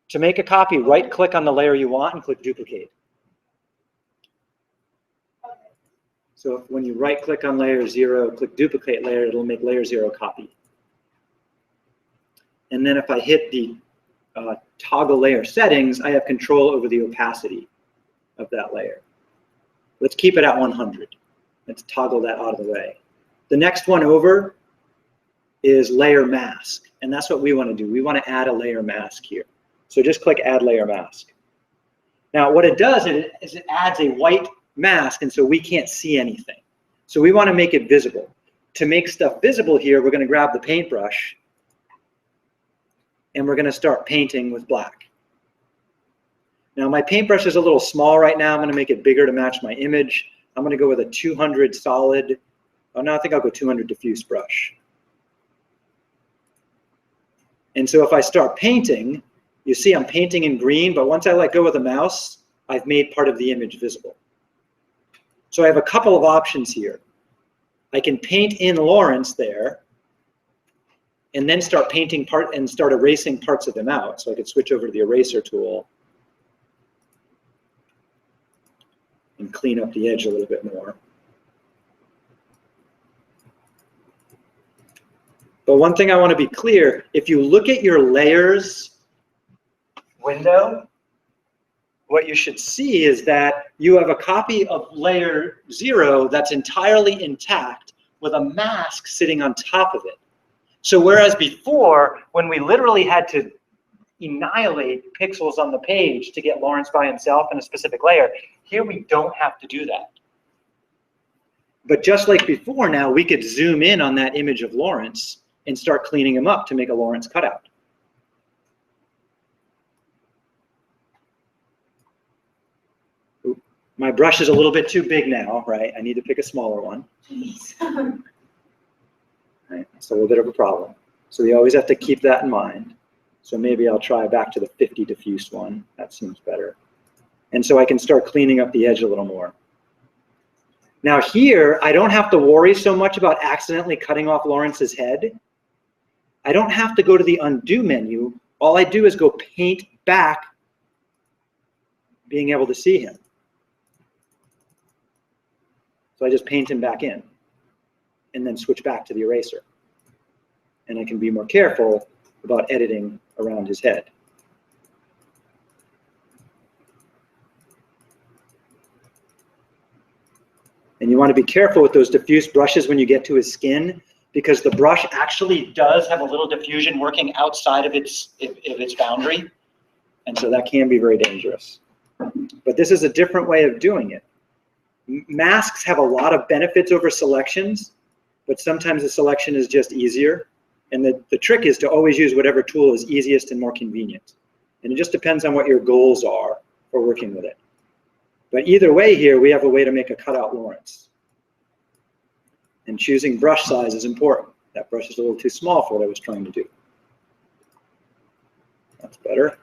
To make a copy, right click on the layer you want and click duplicate. So when you right click on layer 0, click duplicate layer, it'll make layer 0 copy. And then if I hit the toggle layer settings, I have control over the opacity of that layer. Let's keep it at 100. Let's toggle that out of the way. The next one over is layer mask, and that's what we want to do. We want to add a layer mask here. So just click add layer mask. Now what it does is it adds a white mask, and so we can't see anything. So we want to make it visible. To make stuff visible here, we're going to grab the paintbrush and we're going to start painting with black. Now my paintbrush is a little small right now. I'm going to make it bigger to match my image. I'm going to go with a 200 solid. Oh no, I think I'll go 200 diffuse brush. And so if I start painting, you see I'm painting in green, but once I let go of the mouse, I've made part of the image visible. So I have a couple of options here. I can paint in Lawrence there, and then start painting and start erasing parts of him out. So I could switch over to the eraser tool and clean up the edge a little bit more. But one thing I want to be clear, if you look at your layers window, what you should see is that you have a copy of layer 0 that's entirely intact with a mask sitting on top of it. So whereas before, when we literally had to annihilate pixels on the page to get Lawrence by himself in a specific layer, here we don't have to do that. But just like before now, we could zoom in on that image of Lawrence and start cleaning him up to make a Lawrence cutout. Oop. My brush is a little bit too big now, right? I need to pick a smaller one. Jeez. Right? It's a little bit of a problem. So we always have to keep that in mind. So maybe I'll try back to the 50 diffuse one. That seems better. And so I can start cleaning up the edge a little more. Now here, I don't have to worry so much about accidentally cutting off Lawrence's head. I don't have to go to the undo menu. All I do is go paint back, being able to see him. So I just paint him back in and then switch back to the eraser. And I can be more careful about editing around his head. And you want to be careful with those diffuse brushes when you get to his skin, because the brush actually does have a little diffusion working outside of its boundary. And so that can be very dangerous. But this is a different way of doing it. Masks have a lot of benefits over selections, but sometimes the selection is just easier. And the trick is to always use whatever tool is easiest and more convenient. And it just depends on what your goals are for working with it. But either way here, we have a way to make a cutout Lawrence. And choosing brush size is important. That brush is a little too small for what I was trying to do. That's better.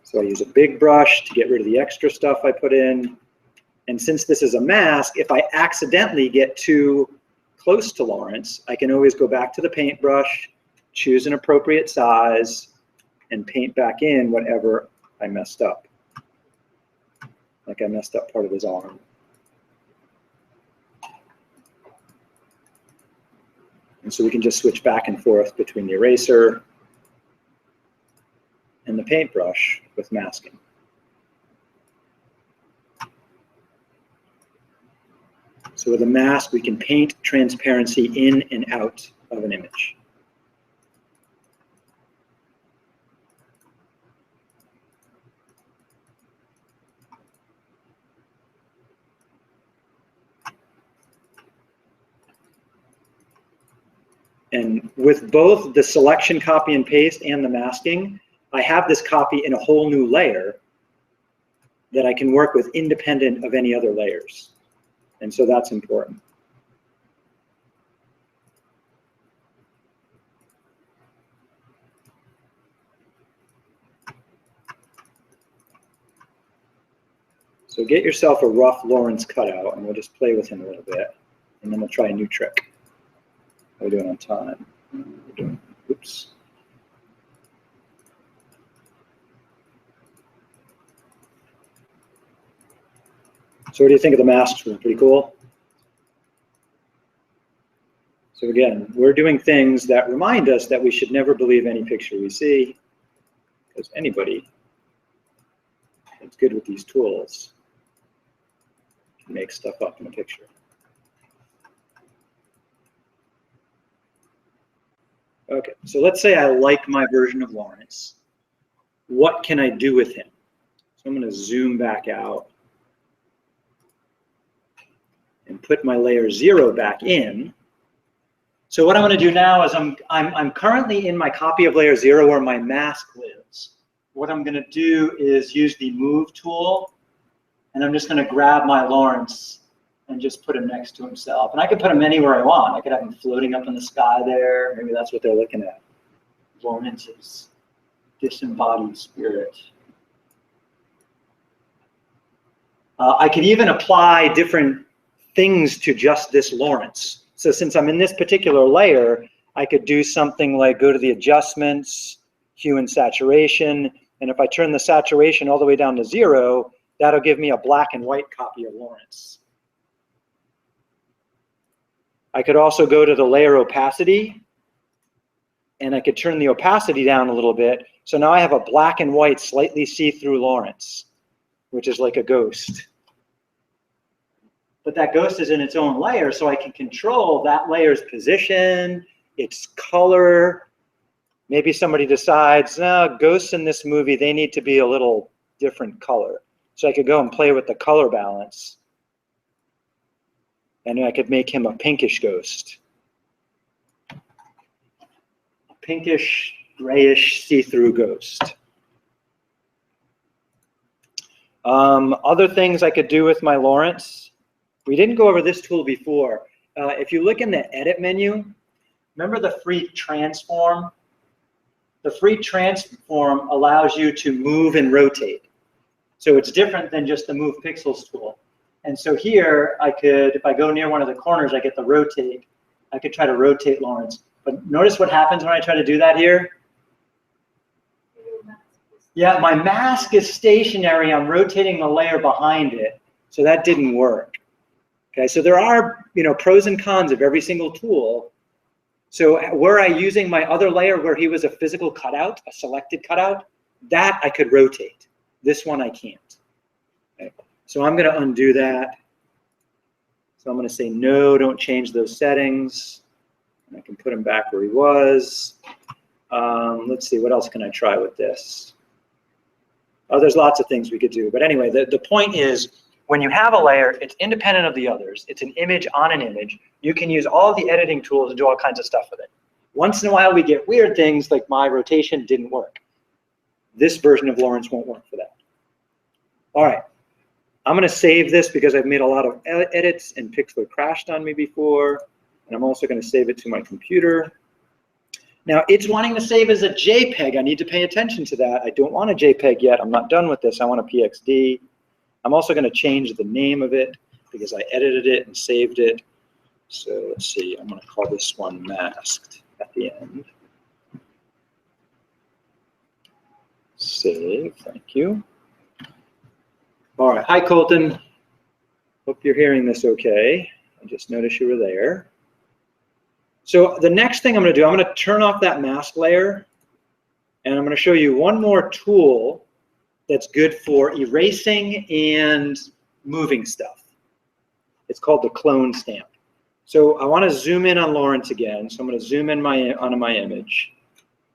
So I use a big brush to get rid of the extra stuff I put in. And since this is a mask, if I accidentally get too close to Lawrence, I can always go back to the paintbrush, choose an appropriate size, and paint back in whatever I messed up. Like I messed up part of his arm. And so we can just switch back and forth between the eraser and the paintbrush with masking. So with a mask, we can paint transparency in and out of an image. And with both the selection, copy and paste and the masking, I have this copy in a whole new layer that I can work with independent of any other layers. And so that's important. So get yourself a rough Lawrence cutout, and we'll just play with him a little bit, and then we'll try a new trick. How are we doing on time? We're doing, oops. So what do you think of the masks? Pretty cool. So again, we're doing things that remind us that we should never believe any picture we see, because anybody that's good with these tools can make stuff up in a picture. Okay, so let's say I like my version of Lawrence. What can I do with him? So I'm going to zoom back out and put my layer 0 back in. So what I'm going to do now is I'm currently in my copy of layer 0 where my mask lives. What I'm going to do is use the move tool, and I'm just going to grab my Lawrence and just put him next to himself. And I could put him anywhere I want. I could have him floating up in the sky there. Maybe that's what they're looking at. Lawrence's disembodied spirit. I could even apply different things to just this Lawrence. So since I'm in this particular layer, I could do something like go to the adjustments, hue and saturation, and if I turn the saturation all the way down to 0, that'll give me a black and white copy of Lawrence. I could also go to the layer opacity, and I could turn the opacity down a little bit. So now I have a black and white, slightly see-through Lawrence, which is like a ghost. But that ghost is in its own layer, so I can control that layer's position, its color. Maybe somebody decides, no, ghosts in this movie, they need to be a little different color. So I could go and play with the color balance. And I could make him a pinkish ghost. A pinkish, grayish, see-through ghost. Other things I could do with my Lawrence. We didn't go over this tool before. If you look in the edit menu, remember the free transform? The free transform allows you to move and rotate. So it's different than just the move pixels tool. And so here I could, if I go near one of the corners, I get the rotate. I could try to rotate Lawrence. But notice what happens when I try to do that here? Yeah, my mask is stationary. I'm rotating the layer behind it. So that didn't work. Okay, so there are, pros and cons of every single tool. So were I using my other layer where he was a physical cutout, a selected cutout, that I could rotate. This one I can't. Okay. So I'm going to undo that. So I'm going to say, no, don't change those settings. And I can put him back where he was. Let's see, what else can I try with this? Oh, there's lots of things we could do. But anyway, the point is, when you have a layer, it's independent of the others. It's an image on an image. You can use all the editing tools to do all kinds of stuff with it. Once in a while, we get weird things like my rotation didn't work. This version of Lawrence won't work for that. All right. I'm going to save this because I've made a lot of edits and Pixlr crashed on me before. And I'm also going to save it to my computer. Now, it's wanting to save as a JPEG. I need to pay attention to that. I don't want a JPEG yet. I'm not done with this. I want a PXD. I'm also going to change the name of it because I edited it and saved it. So let's see. I'm going to call this one masked at the end. Save. Thank you. All right. Hi, Colton. Hope you're hearing this okay. I just noticed you were there. So the next thing I'm going to do, I'm going to turn off that mask layer, and I'm going to show you one more tool that's good for erasing and moving stuff. It's called the clone stamp. So I want to zoom in on Lawrence again. So I'm going to zoom in onto my image.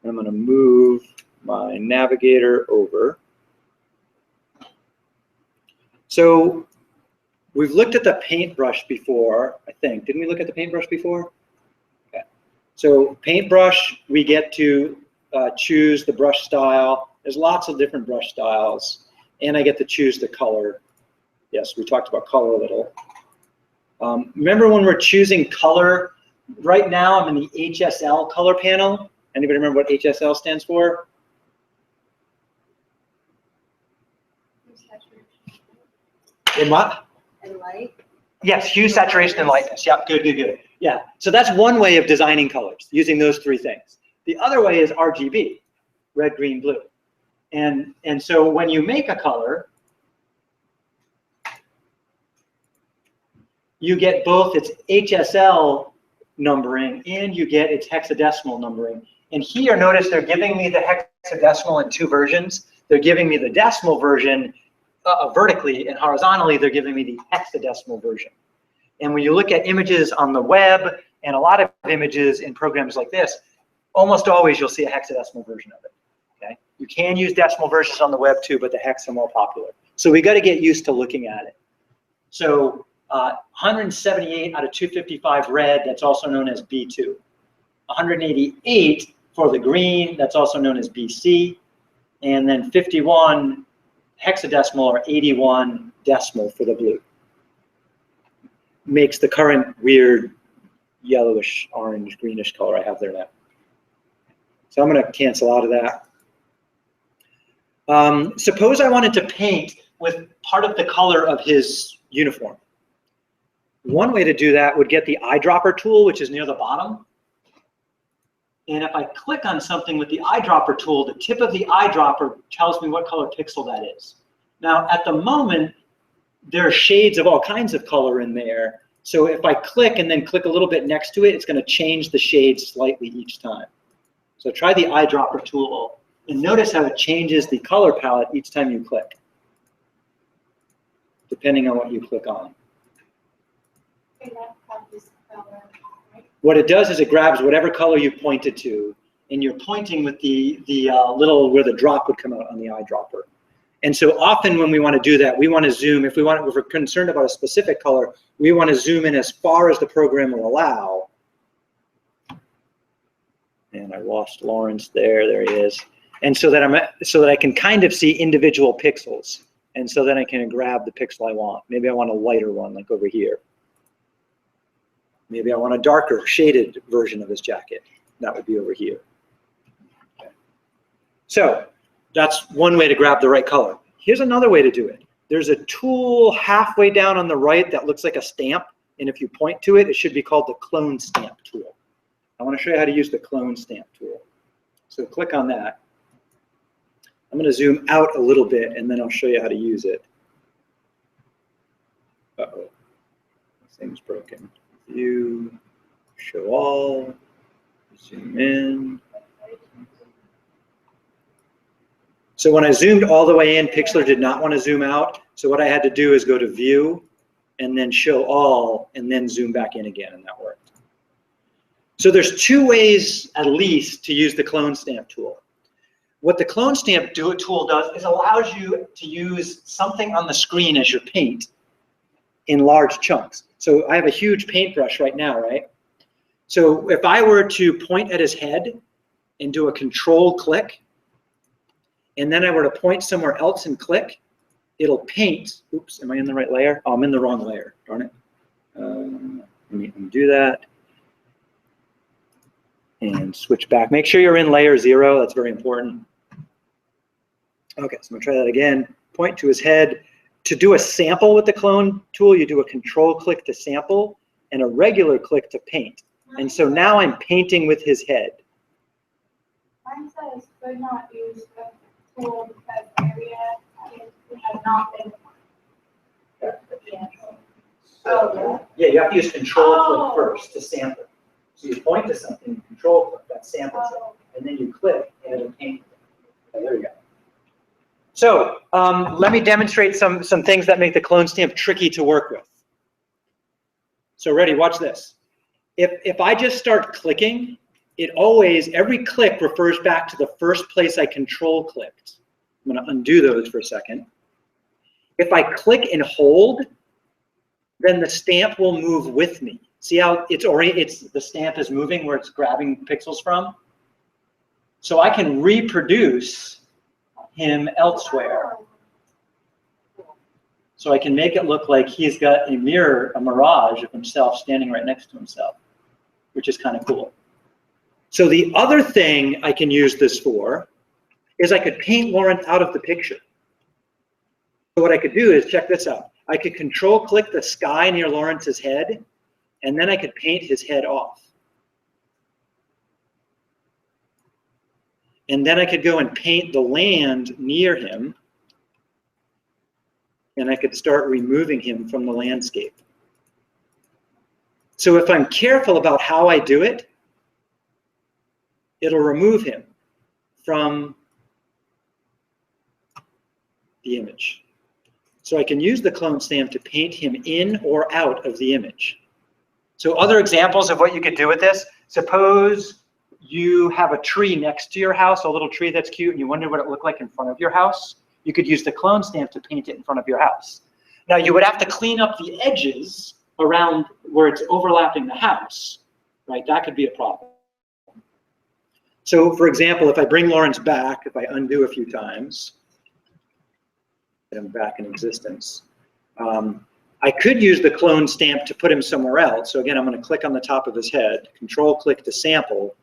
And I'm going to move my navigator over. So we've looked at the paintbrush before, I think. Didn't we look at the paintbrush before? Okay. So paintbrush, we get to choose the brush style. There's lots of different brush styles, and I get to choose the color. Yes, we talked about color a little. Remember when we're choosing color, right now I'm in the HSL color panel. Anybody remember what HSL stands for? In what? And light. Yes, hue, saturation, and lightness. Yeah, good, good, good. Yeah, so that's one way of designing colors, using those three things. The other way is RGB, red, green, blue. And so when you make a color, you get both its HSL numbering and you get its hexadecimal numbering. And here, notice they're giving me the hexadecimal in two versions. They're giving me the decimal version vertically, and horizontally, they're giving me the hexadecimal version. And when you look at images on the web and a lot of images in programs like this, almost always you'll see a hexadecimal version of it. Okay? You can use decimal versions on the web too, but the hex are more popular. So we got to get used to looking at it. So 178 out of 255 red, that's also known as B2. 188 for the green, that's also known as BC. And then 51 hexadecimal or 81 decimal for the blue. Makes the current weird yellowish, orange, greenish color I have there now. So I'm going to cancel out of that. Suppose I wanted to paint with part of the color of his uniform. One way to do that would get the eyedropper tool, which is near the bottom. And if I click on something with the eyedropper tool, the tip of the eyedropper tells me what color pixel that is. Now, at the moment, there are shades of all kinds of color in there. So if I click and then click a little bit next to it, it's going to change the shade slightly each time. So try the eyedropper tool and notice how it changes the color palette each time you click, depending on what you click on. What it does is it grabs whatever color you pointed to, and you're pointing with the little where the drop would come out on the eyedropper. And so often when we want to do that, we want to zoom. If we're concerned about a specific color, we want to zoom in as far as the program will allow. And I lost Lawrence there. There he is. And so that I can kind of see individual pixels, and so then I can grab the pixel I want. Maybe I want a lighter one, like over here. Maybe I want a darker, shaded version of his jacket. That would be over here. Okay. So that's one way to grab the right color. Here's another way to do it. There's a tool halfway down on the right that looks like a stamp, and if you point to it, it should be called the clone stamp tool. I want to show you how to use the clone stamp tool. So click on that. I'm going to zoom out a little bit, and then I'll show you how to use it. Uh-oh, this thing's broken. View, show all, zoom in. So when I zoomed all the way in, Pixlr did not want to zoom out. So what I had to do is go to View, and then Show All, and then zoom back in again, and that worked. So there's two ways, at least, to use the clone stamp tool. What the clone stamp tool does is allows you to use something on the screen as your paint in large chunks. So I have a huge paintbrush right now, right? So if I were to point at his head and do a control click, and then I were to point somewhere else and click, it'll paint. Oops, am I in the right layer? Oh, I'm in the wrong layer, darn it. Let me do that. And switch back. Make sure you're in layer 0, that's very important. Okay, so I'm gonna try that again. Point to his head. To do a sample with the clone tool, you do a control click to sample and a regular click to paint. And so now I'm painting with his head. Mine says could not use the tool because area has not been. Yeah, you have to use control click first to sample. So you point to something, control click, that samples it, and then you click and it'll paint it. Okay, there you go. So let me demonstrate some things that make the clone stamp tricky to work with. So ready, watch this. If I just start clicking, every click refers back to the first place I control clicked. I'm gonna undo those for a second. If I click and hold, then the stamp will move with me. See how the stamp is moving where it's grabbing pixels from? So I can reproduce him elsewhere. So I can make it look like he's got a mirage of himself standing right next to himself, which is kind of cool. So the other thing I can use this for is I could paint Lawrence out of the picture. So what I could do is, check this out. I could control click the sky near Lawrence's head, and then I could paint his head off. And then I could go and paint the land near him, and I could start removing him from the landscape. So if I'm careful about how I do it, it'll remove him from the image. So I can use the clone stamp to paint him in or out of the image. So other examples of what you could do with this, suppose you have a tree next to your house, a little tree that's cute, and you wonder what it looked like in front of your house. You could use the clone stamp to paint it in front of your house. Now you would have to clean up the edges around where it's overlapping the house, right? That could be a problem. So for example, if I bring Lawrence back, if I undo a few times, get him back in existence, I could use the clone stamp to put him somewhere else. So again, I'm going to click on the top of his head, control click to sample,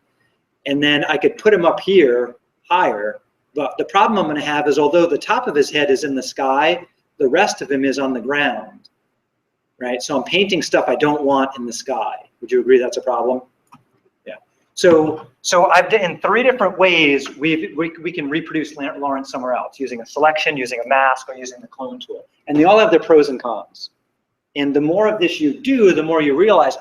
and then I could put him up here higher. But the problem I'm going to have is, although the top of his head is in the sky, the rest of him is on the ground, right? So I'm painting stuff I don't want in the sky. Would you agree that's a problem? Yeah. So I've done in 3 different ways we can reproduce Lawrence somewhere else, using a selection, using a mask, or using the clone tool. And they all have their pros and cons. And the more of this you do, the more you realize,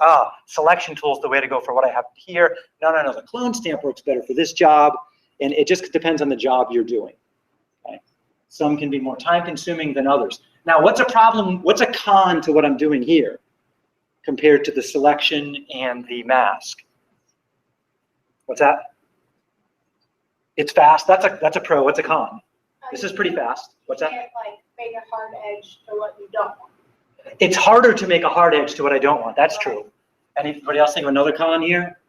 selection tool is the way to go for what I have here. No, the clone stamp works better for this job. And it just depends on the job you're doing. Okay? Some can be more time consuming than others. Now, what's a problem? What's a con to what I'm doing here compared to the selection and the mask? What's that? It's fast. That's a pro. What's a con? This is pretty fast. What's that? You can't like make a hard edge to what you don't want. It's harder to make a hard edge to what I don't want. That's true. Anybody else think of another con here?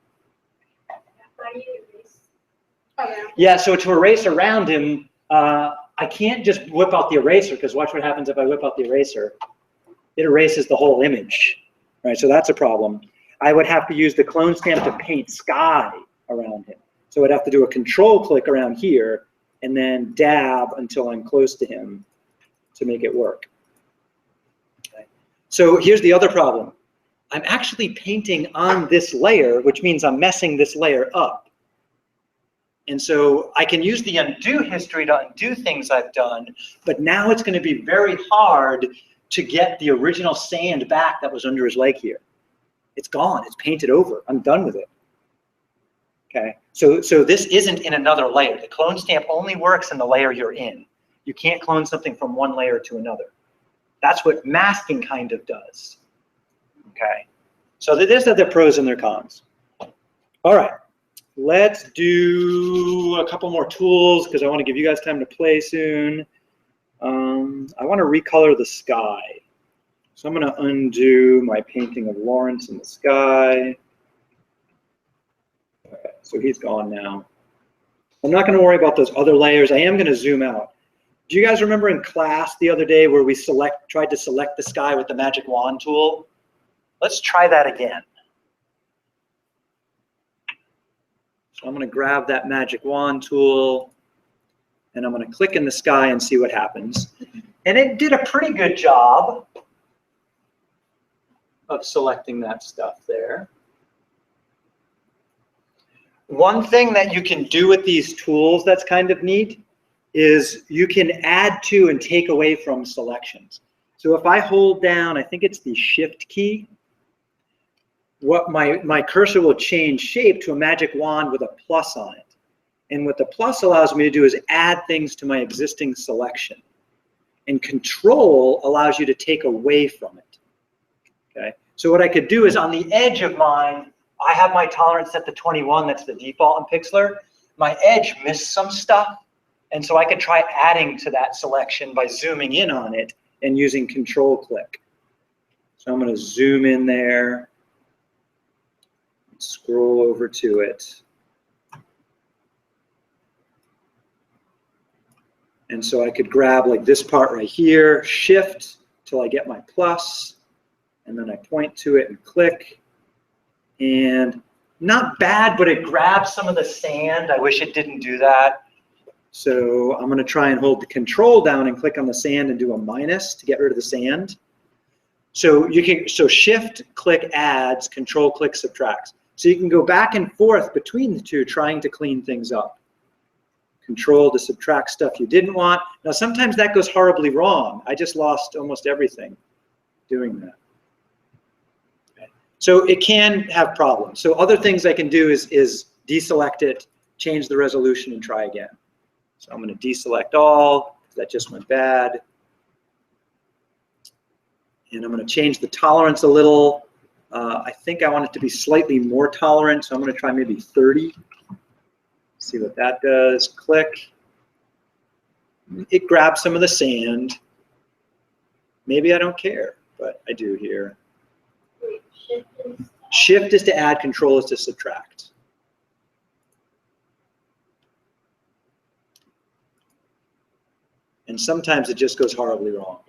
Yeah, so to erase around him, I can't just whip out the eraser, because watch what happens if I whip out the eraser. It erases the whole image, right? So that's a problem. I would have to use the clone stamp to paint sky around him. So I'd have to do a control click around here and then dab until I'm close to him to make it work. Okay. So here's the other problem. I'm actually painting on this layer, which means I'm messing this layer up. And so I can use the undo history to undo things I've done, but now it's going to be very hard to get the original sand back that was under his leg here. It's gone. It's painted over. I'm done with it. Okay. So this isn't in another layer. The clone stamp only works in the layer you're in. You can't clone something from one layer to another. That's what masking kind of does. Okay. So there's their pros and their cons. All right. Let's do a couple more tools because I want to give you guys time to play soon. I want to recolor the sky. So I'm going to undo my painting of Lawrence in the sky. Okay, so he's gone now. I'm not going to worry about those other layers. I am going to zoom out. Do you guys remember in class the other day where we tried to select the sky with the magic wand tool? Let's try that again. So I'm going to grab that magic wand tool and I'm going to click in the sky and see what happens. And it did a pretty good job of selecting that stuff there. One thing that you can do with these tools that's kind of neat is you can add to and take away from selections. So if I hold down, I think it's the Shift key, what my cursor will change shape to a magic wand with a plus on it. And what the plus allows me to do is add things to my existing selection. And Control allows you to take away from it. Okay. So what I could do is on the edge of mine, I have my tolerance set to 21, that's the default in Pixlr. My edge missed some stuff. And so I could try adding to that selection by zooming in on it and using Control click. So I'm going to zoom in there. Scroll over to it. And so I could grab like this part right here, shift till I get my plus, and then I point to it and click. And not bad, but it grabs some of the sand. I wish it didn't do that. So I'm going to try and hold the Control down and click on the sand and do a minus to get rid of the sand. So Shift click adds, Control click subtracts. So you can go back and forth between the two trying to clean things up. Control to subtract stuff you didn't want. Now sometimes that goes horribly wrong. I just lost almost everything doing that. Okay. So it can have problems. So other things I can do is deselect it, change the resolution, and try again. So I'm going to deselect all, because that just went bad. And I'm going to change the tolerance a little. I think I want it to be slightly more tolerant, so I'm going to try maybe 30. See what that does. Click. It grabs some of the sand. Maybe I don't care, but I do here. Wait, Shift is to add, Control is to subtract. And sometimes it just goes horribly wrong.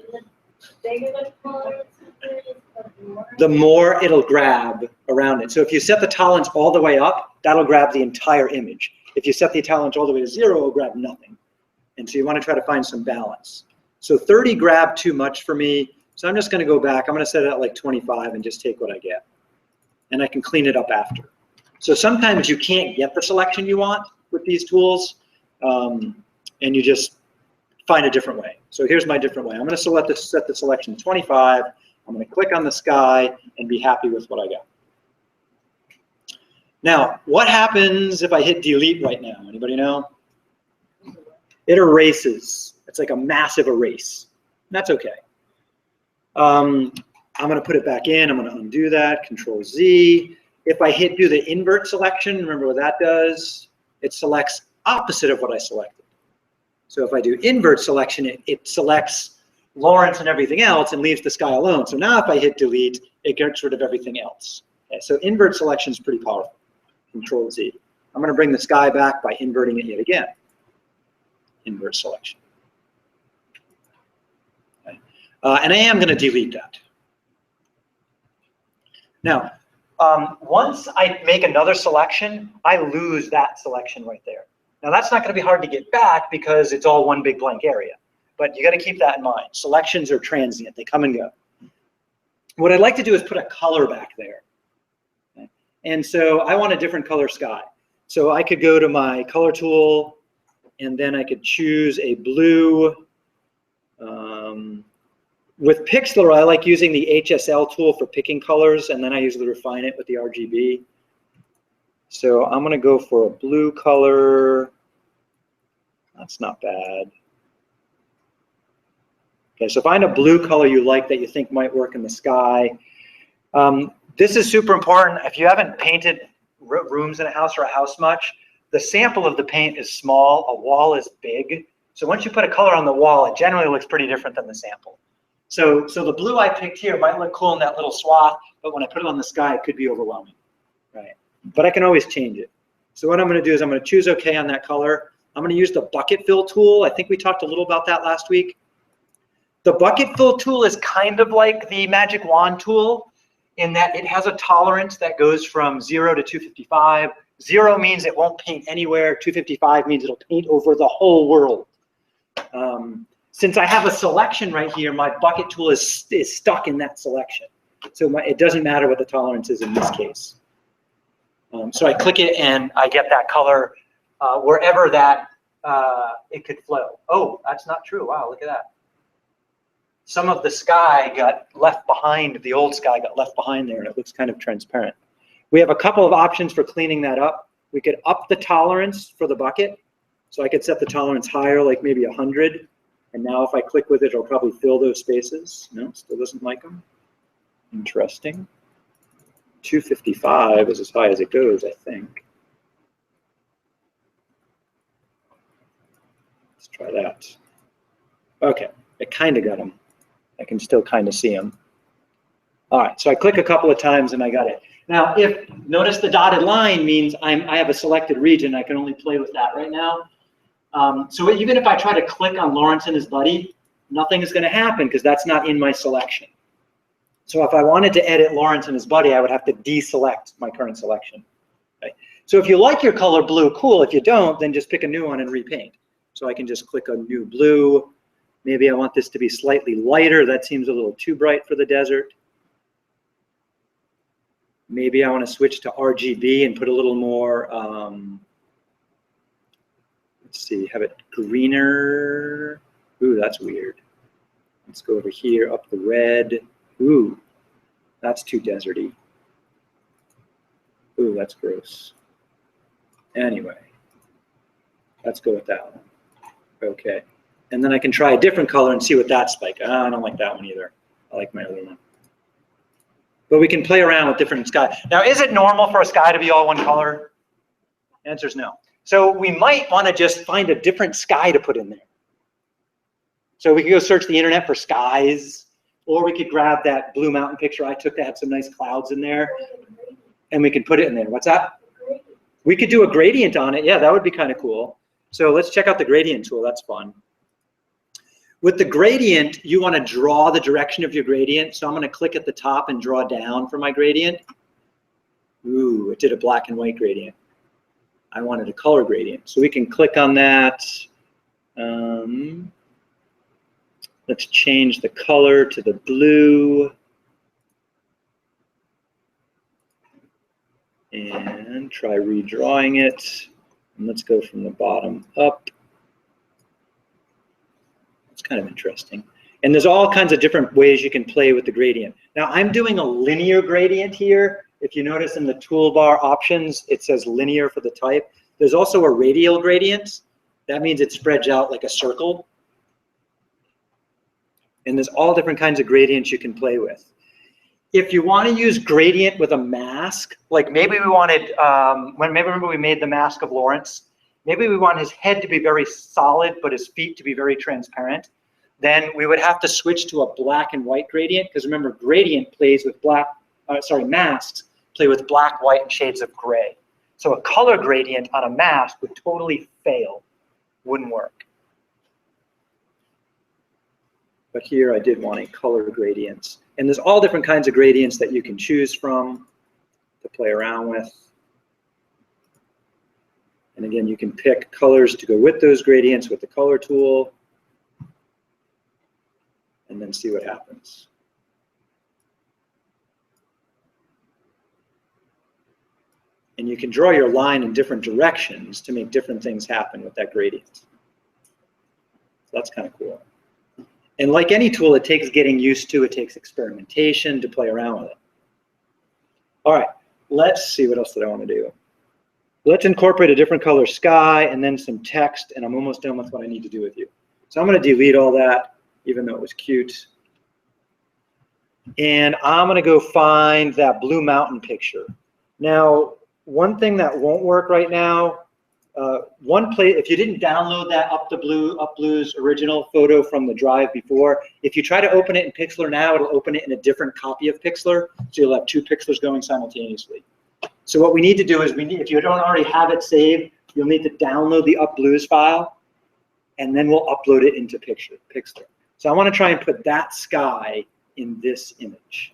bigger the tolerance is, The more it'll grab around it. So if you set the tolerance all the way up, that'll grab the entire image. If you set the tolerance all the way to 0, it'll grab nothing. And so you want to try to find some balance. So 30 grabbed too much for me. So I'm just going to go back. I'm going to set it at like 25 and just take what I get. And I can clean it up after. So sometimes you can't get the selection you want with these tools. And you just find a different way. So here's my different way. I'm going to set the selection to 25. I'm going to click on the sky and be happy with what I got. Now, what happens if I hit delete right now? Anybody know? It erases. It's like a massive erase. That's okay. I'm going to put it back in. I'm going to undo that. Control Z. If I do the invert selection, remember what that does? It selects opposite of what I selected. So if I do invert selection, it selects Lawrence and everything else and leaves the sky alone. So now if I hit delete, it gets rid of everything else. Okay, so invert selection is pretty powerful. Control Z. I'm going to bring the sky back by inverting it yet again. Invert selection. Okay. And I am going to delete that. Now, once I make another selection, I lose that selection right there. Now that's not going to be hard to get back because it's all one big blank area. But you got to keep that in mind. Selections are transient. They come and go. What I'd like to do is put a color back there. Okay. And so I want a different color sky. So I could go to my color tool, and then I could choose a blue. With Pixlr, I like using the HSL tool for picking colors, and then I usually refine it with the RGB. So I'm going to go for a blue color. That's not bad. Okay, so find a blue color you like that you think might work in the sky. This is super important. If you haven't painted rooms in a house or a house much, the sample of the paint is small, a wall is big. So once you put a color on the wall, it generally looks pretty different than the sample. So the blue I picked here might look cool in that little swath, but when I put it on the sky, it could be overwhelming, right? But I can always change it. So what I'm going to do is I'm going to choose OK on that color. I'm going to use the bucket fill tool. I think we talked a little about that last week. The bucket fill tool is kind of like the magic wand tool in that it has a tolerance that goes from 0 to 255. 0 means it won't paint anywhere. 255 means it'll paint over the whole world. Since I have a selection right here, my bucket tool is stuck in that selection. So it doesn't matter what the tolerance is in this case. So I click it and I get that color wherever that it could flow. Oh, that's not true. Wow, look at that. Some of the sky got left behind, the old sky got left behind there, and it looks kind of transparent. We have a couple of options for cleaning that up. We could up the tolerance for the bucket. So I could set the tolerance higher, like maybe 100. And now if I click with it, it'll probably fill those spaces. No, still doesn't like them. Interesting. 255 is as high as it goes, I think. Let's try that. Okay, I kind of got them. I can still kind of see them. All right, so I click a couple of times and I got it. Now, notice the dotted line means I have a selected region. I can only play with that right now. So even if I try to click on Lawrence and his buddy, nothing is going to happen because that's not in my selection. So if I wanted to edit Lawrence and his buddy, I would have to deselect my current selection. Okay? So if you like your color blue, cool. If you don't, then just pick a new one and repaint. So I can just click on new blue. Maybe I want this to be slightly lighter. That seems a little too bright for the desert. Maybe I want to switch to RGB and put a little more, let's see, have it greener. Ooh, that's weird. Let's go over here, up the red. Ooh, that's too deserty. Ooh, that's gross. Anyway, let's go with that one. Okay. And then I can try a different color and see what that's like. Oh, I don't like that one either. I like my other one. But we can play around with different sky. Now, is it normal for a sky to be all one color? Answer is no. So we might want to just find a different sky to put in there. So we could go search the internet for skies, or we could grab that Blue Mountain picture I took that had some nice clouds in there, and we could put it in there. What's that? We could do a gradient on it. Yeah, that would be kind of cool. So let's check out the gradient tool. That's fun. With the gradient, you want to draw the direction of your gradient. So I'm going to click at the top and draw down for my gradient. Ooh, it did a black and white gradient. I wanted a color gradient. So we can click on that. Let's change the color to the blue. And try redrawing it. And let's go from the bottom up. It's kind of interesting. And there's all kinds of different ways you can play with the gradient. Now I'm doing a linear gradient here. If you notice in the toolbar options, it says linear for the type. There's also a radial gradient. That means it spreads out like a circle. And there's all different kinds of gradients you can play with. If you want to use gradient with a mask, like maybe we wanted, remember we made the mask of Lawrence? Maybe we want his head to be very solid, but his feet to be very transparent. Then we would have to switch to a black and white gradient, because remember, gradient plays with masks play with black, white, and shades of gray. So a color gradient on a mask would totally fail, wouldn't work. But here I did want a color gradient. And there's all different kinds of gradients that you can choose from to play around with. And again, you can pick colors to go with those gradients with the color tool, and then see what happens. And you can draw your line in different directions to make different things happen with that gradient. So that's kind of cool. And like any tool, it takes getting used to. It takes experimentation to play around with it. All right, let's see, what else did I want to do? Let's incorporate a different color sky and then some text, and I'm almost done with what I need to do with you. So I'm going to delete all that, even though it was cute. And I'm going to go find that Blue Mountain picture. Now, one thing that won't work right now, if you didn't download that Up Blues original photo from the drive before, if you try to open it in Pixlr now, it'll open it in a different copy of Pixlr, so you'll have two Pixlrs going simultaneously. So what we need to do is, if you don't already have it saved, you'll need to download the Up Blues file, and then we'll upload it into Pixlr. So I want to try and put that sky in this image.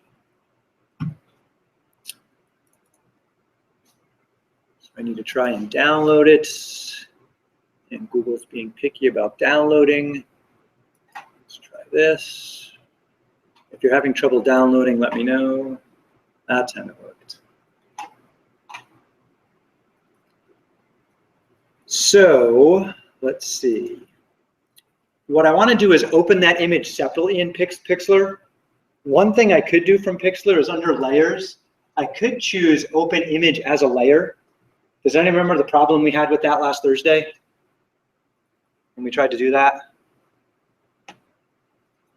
I need to try and download it, and Google's being picky about downloading. Let's try this. If you're having trouble downloading, let me know. That's how it worked. So let's see. What I want to do is open that image separately in Pixlr. One thing I could do from Pixlr is under layers, I could choose open image as a layer. Does anyone remember the problem we had with that last Thursday when we tried to do that?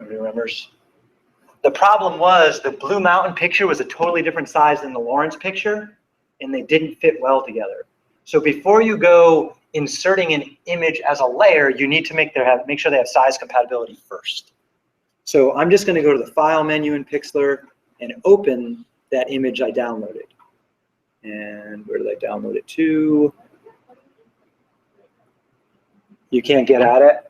Nobody remembers? The problem was the Blue Mountain picture was a totally different size than the Lawrence picture, and they didn't fit well together. So before you go inserting an image as a layer, you need to make sure they have size compatibility first. So I'm just going to go to the File menu in Pixlr and open that image I downloaded. And where did I download it to? You can't get at it?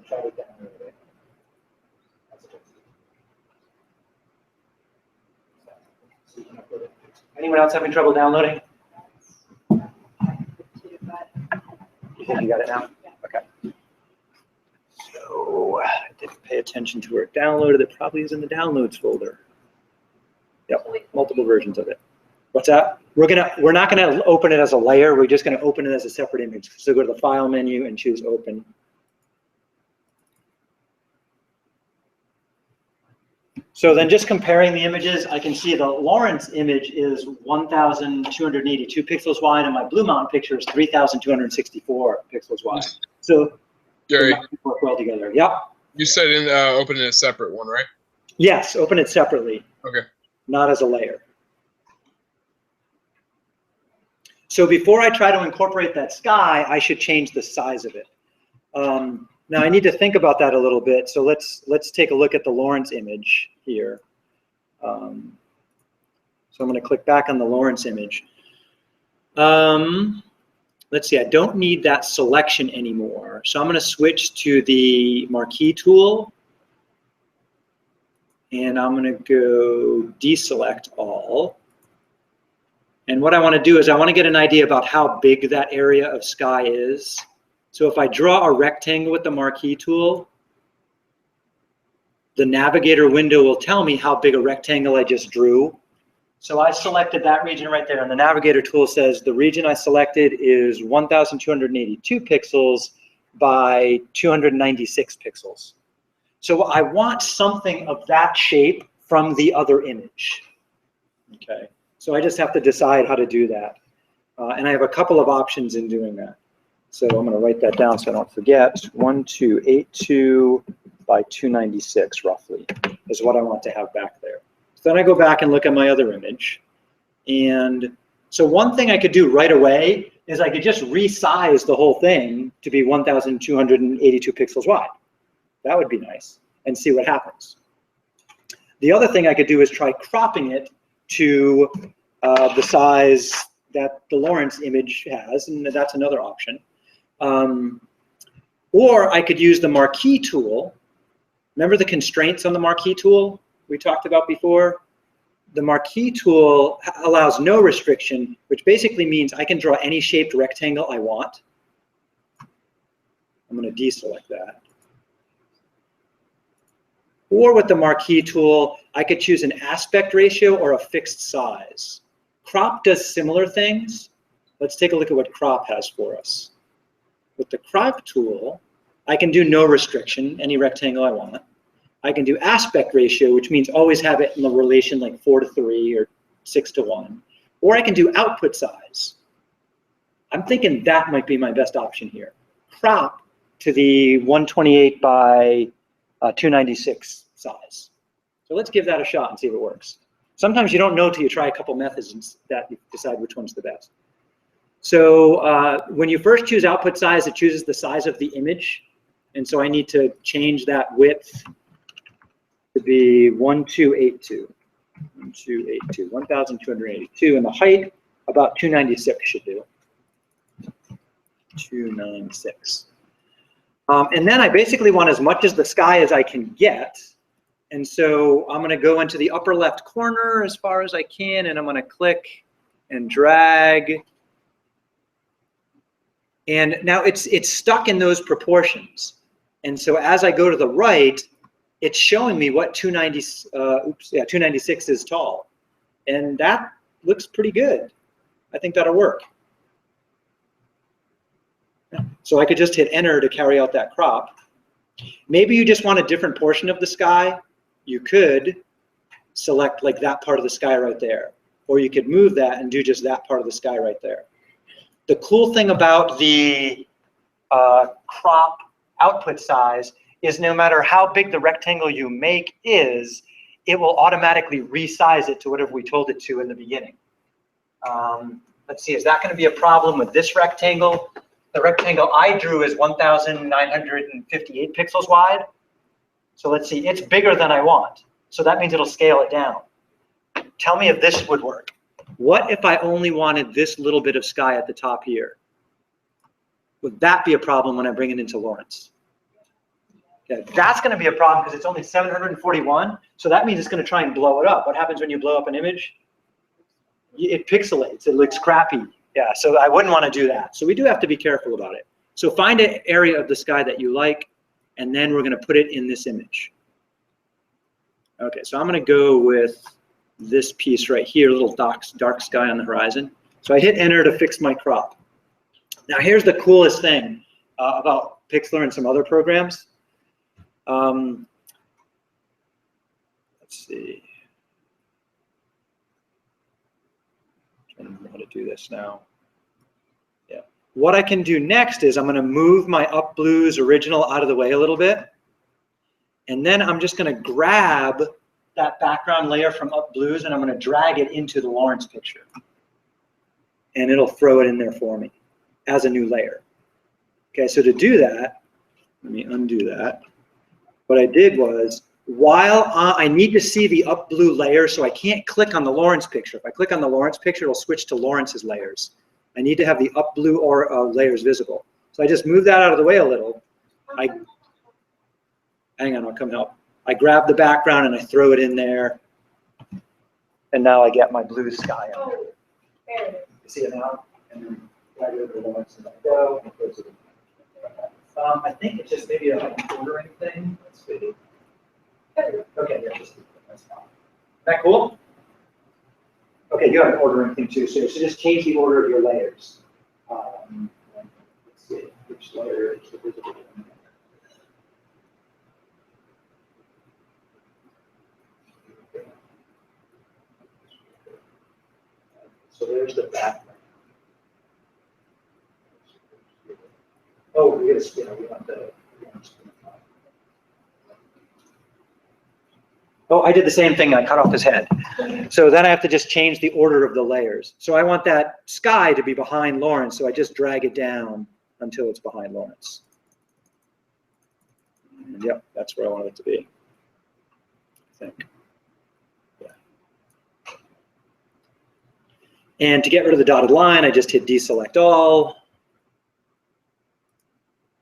try to download it. So you can upload it. Anyone else having trouble downloading? You think you got it now? Okay. So I didn't pay attention to where it downloaded. It probably is in the downloads folder. Yep, multiple versions of it. What's that? We're not gonna open it as a layer. We're just gonna open it as a separate image. So go to the file menu and choose open. So then just comparing the images, I can see the Lawrence image is 1,282 pixels wide, and my Blue Mountain picture is 3,264 pixels wide. So Gary, they work well together. Yep. you said in opening a separate one, right? Yes, open it separately. Okay. Not as a layer. So before I try to incorporate that sky, I should change the size of it. Now I need to think about that a little bit. So let's take a look at the Lawrence image here. So I'm going to click back on the Lawrence image. Let's see, I don't need that selection anymore. So I'm going to switch to the marquee tool. And I'm going to go deselect all. And what I want to do is I want to get an idea about how big that area of sky is. So if I draw a rectangle with the marquee tool, the navigator window will tell me how big a rectangle I just drew. So I selected that region right there, and the navigator tool says the region I selected is 1,282 pixels by 296 pixels. So I want something of that shape from the other image. Okay, so I just have to decide how to do that. And I have a couple of options in doing that. So I'm going to write that down so I don't forget. 1,282 by 296 roughly is what I want to have back there. So then I go back and look at my other image. And so one thing I could do right away is I could just resize the whole thing to be 1,282 pixels wide. That would be nice, and see what happens. The other thing I could do is try cropping it to the size that the Lawrence image has, and that's another option. Or I could use the marquee tool. Remember the constraints on the marquee tool we talked about before? The marquee tool allows no restriction, which basically means I can draw any shaped rectangle I want. I'm going to deselect that. Or with the marquee tool, I could choose an aspect ratio or a fixed size. Crop does similar things. Let's take a look at what crop has for us. With the crop tool, I can do no restriction, any rectangle I want. I can do aspect ratio, which means always have it in the relation like 4:3 or 6:1. Or I can do output size. I'm thinking that might be my best option here. Crop to the 128 by 296 size. So let's give that a shot and see if it works. Sometimes you don't know till you try a couple methods that you decide which one's the best. So when you first choose output size, it chooses the size of the image. And so I need to change that width to be 1,282. 1,282, and the height about 296 should do. 296. And then I basically want as much as the sky as I can get. And so I'm going to go into the upper left corner as far as I can, and I'm going to click and drag. And now it's stuck in those proportions. And so as I go to the right, it's showing me what 296 is tall. And that looks pretty good. I think that'll work. So I could just hit enter to carry out that crop. Maybe you just want a different portion of the sky. You could select like that part of the sky right there. Or you could move that and do just that part of the sky right there. The cool thing about the crop output size is no matter how big the rectangle you make is, it will automatically resize it to whatever we told it to in the beginning. Let's see, is that going to be a problem with this rectangle? The rectangle I drew is 1,958 pixels wide. So let's see, it's bigger than I want. So that means it'll scale it down. Tell me if this would work. What if I only wanted this little bit of sky at the top here? Would that be a problem when I bring it into Lawrence? Yeah, that's going to be a problem because it's only 741. So that means it's going to try and blow it up. What happens when you blow up an image? It pixelates. It looks crappy. Yeah, so I wouldn't want to do that. So we do have to be careful about it. So find an area of the sky that you like, and then we're going to put it in this image. Okay, so I'm going to go with this piece right here, a little dark sky on the horizon. So I hit enter to fix my crop. Now here's the coolest thing about Pixlr and some other programs. Let's see. I don't know how to do this now. Yeah. What I can do next is I'm going to move my Up Blues original out of the way a little bit. And then I'm just going to grab that background layer from Up Blues and I'm going to drag it into the Lawrence picture. And it'll throw it in there for me as a new layer. Okay, so to do that, let me undo that. What I did was, while I need to see the Up Blue layer, so I can't click on the Lawrence picture. If I click on the Lawrence picture, it'll switch to Lawrence's layers. I need to have the Up Blue or layers visible. So I just move that out of the way a little. Hang on, I'll come help. I grab the background and I throw it in there. And now I get my blue sky on there. Oh, there it You see it now? And then right over the Lawrence and let go. And close it. I think it's just maybe an ordering thing. Let's see. is. Okay, yeah, just that's fine. Is that cool? Okay, you have an ordering thing too. So just change the order of your layers. Let's see, which layer is the visible one? So there's the background. Oh, we gotta spin it. We want the. Oh, I did the same thing. I cut off his head. So then I have to just change the order of the layers. So I want that sky to be behind Lawrence, so I just drag it down until it's behind Lawrence. And yep, that's where I want it to be, I think. Yeah. And to get rid of the dotted line, I just hit deselect all,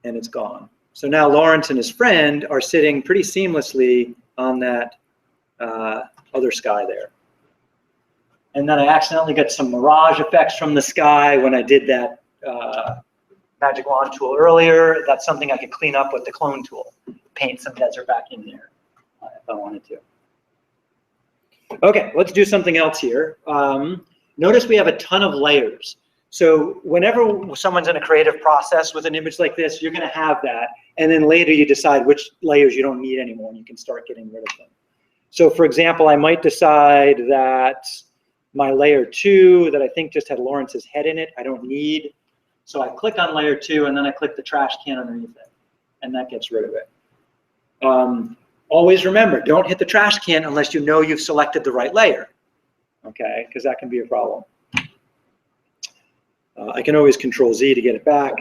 and it's gone. So now Lawrence and his friend are sitting pretty seamlessly on that other sky there. And then I accidentally got some mirage effects from the sky when I did that magic wand tool earlier. That's something I could clean up with the clone tool. Paint some desert back in there if I wanted to. Okay, let's do something else here. Notice we have a ton of layers. So whenever someone's in a creative process with an image like this, you're going to have that. And then later you decide which layers you don't need anymore and you can start getting rid of them. So for example, I might decide that my layer 2 that I think just had Lawrence's head in it, I don't need. So I click on layer 2 and then I click the trash can underneath it. And that gets rid of it. Always remember, don't hit the trash can unless you know you've selected the right layer. Okay, because that can be a problem. I can always Control Z to get it back.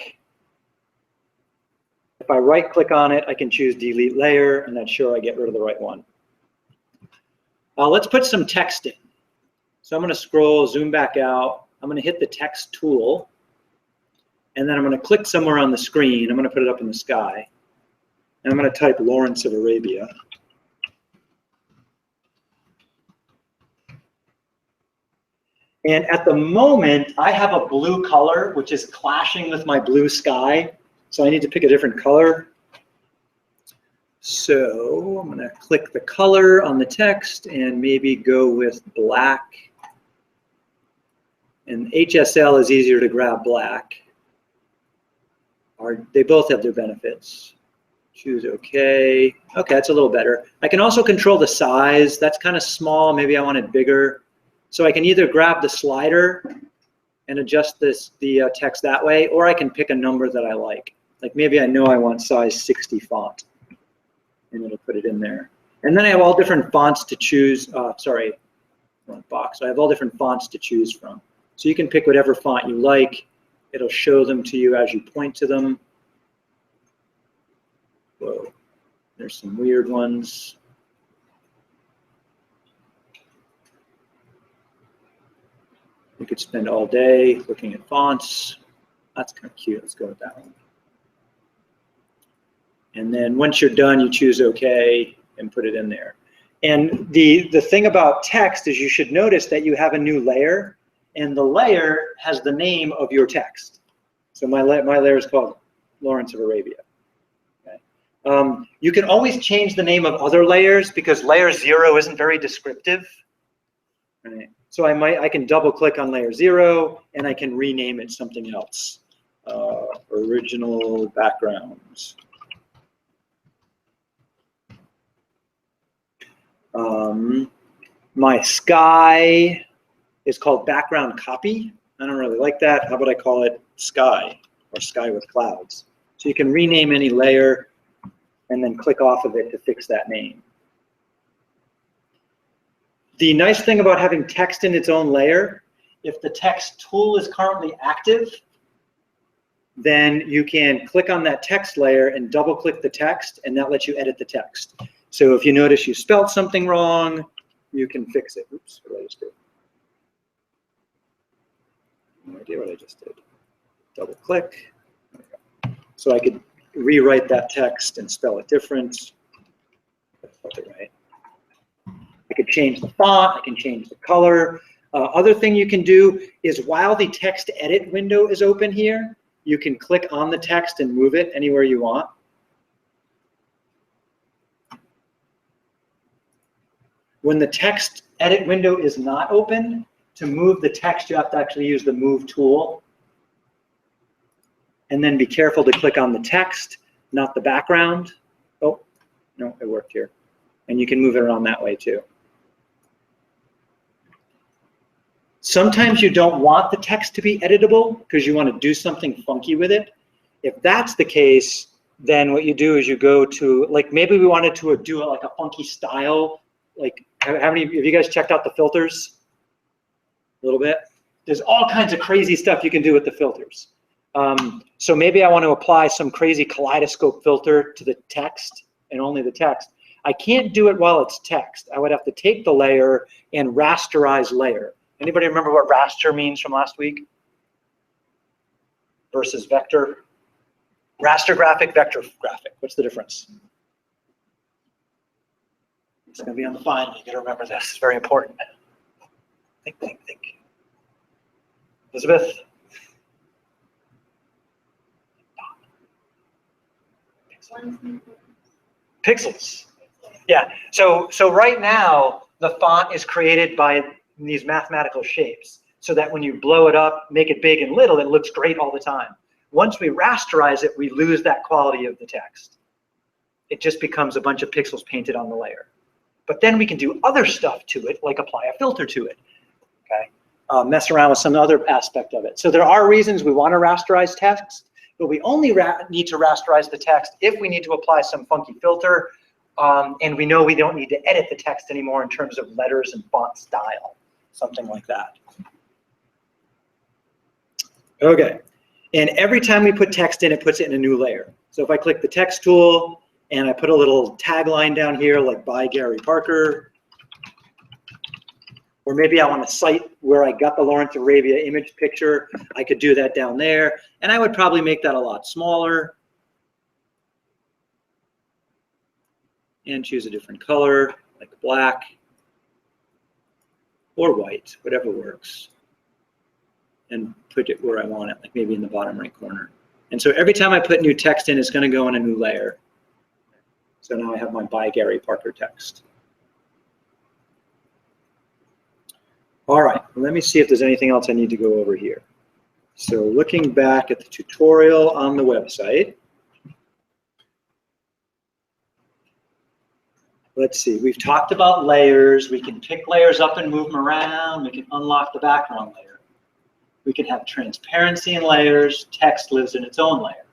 If I right click on it, I can choose delete layer and that's sure I get rid of the right one. Let's put some text in. So I'm going to scroll, zoom back out. I'm going to hit the text tool. And then I'm going to click somewhere on the screen. I'm going to put it up in the sky. And I'm going to type Lawrence of Arabia. And at the moment, I have a blue color, which is clashing with my blue sky. So I need to pick a different color. So I'm going to click the color on the text and maybe go with black. And HSL is easier to grab black. They both have their benefits. Choose OK. OK, that's a little better. I can also control the size. That's kind of small. Maybe I want it bigger. So I can either grab the slider and adjust the text that way, or I can pick a number that I like. Like maybe I know I want size 60 font. And it'll put it in there. And then I have all different fonts to choose. Sorry, wrong box. I have all different fonts to choose from. So you can pick whatever font you like. It'll show them to you as you point to them. Whoa, there's some weird ones. You could spend all day looking at fonts. That's kind of cute. Let's go with that one. And then once you're done, you choose OK and put it in there. And the thing about text is you should notice that you have a new layer, and the layer has the name of your text. So my layer is called Lawrence of Arabia. Okay. You can always change the name of other layers because layer 0 isn't very descriptive. Right. So I can double click on layer 0 and I can rename it something else. Original backgrounds. My sky is called background copy. I don't really like that. How about I call it sky or sky with clouds? So you can rename any layer and then click off of it to fix that name. The nice thing about having text in its own layer, if the text tool is currently active, then you can click on that text layer and double click the text, and that lets you edit the text. So if you notice you spelled something wrong, you can fix it. Oops, what did I just do? No idea what I just did. Double click. So I could rewrite that text and spell it different. Spelled it right. I could change the font, I can change the color. Other thing you can do is while the text edit window is open here, you can click on the text and move it anywhere you want. When the text edit window is not open, to move the text, you have to actually use the move tool. And then be careful to click on the text, not the background. Oh, no, it worked here. And you can move it around that way too. Sometimes you don't want the text to be editable because you want to do something funky with it. If that's the case, then what you do is you go to, like maybe we wanted to do it like a funky style. Like how many of you guys checked out the filters? A little bit. There's all kinds of crazy stuff you can do with the filters. So maybe I want to apply some crazy kaleidoscope filter to the text and only the text. I can't do it while it's text. I would have to take the layer and rasterize layer. Anybody remember what raster means from last week? Versus vector? Raster graphic, vector graphic. What's the difference? It's going to be on the final. You got to remember this. It's very important. Think. Elizabeth? Pixels. Yeah. So right now, the font is created by these mathematical shapes so that when you blow it up, make it big and little, it looks great all the time. Once we rasterize it, we lose that quality of the text. It just becomes a bunch of pixels painted on the layer. But then we can do other stuff to it, like apply a filter to it. Okay, mess around with some other aspect of it. So there are reasons we want to rasterize text, but we only need to rasterize the text if we need to apply some funky filter, and we know we don't need to edit the text anymore in terms of letters and font style, something like that. Okay, and every time we put text in, it puts it in a new layer. So if I click the text tool and I put a little tagline down here like by Gary Parker, or maybe I want to cite where I got the Lawrence of Arabia image picture, I could do that down there. And I would probably make that a lot smaller. And choose a different color, like black or white, whatever works. And put it where I want it, like maybe in the bottom right corner. And so every time I put new text in, it's going to go in a new layer. So now I have my by Gary Parker text. All right, let me see if there's anything else I need to go over here. So looking back at the tutorial on the website, let's see, we've talked about layers. We can pick layers up and move them around. We can unlock the background layer. We can have transparency in layers. Text lives in its own layer.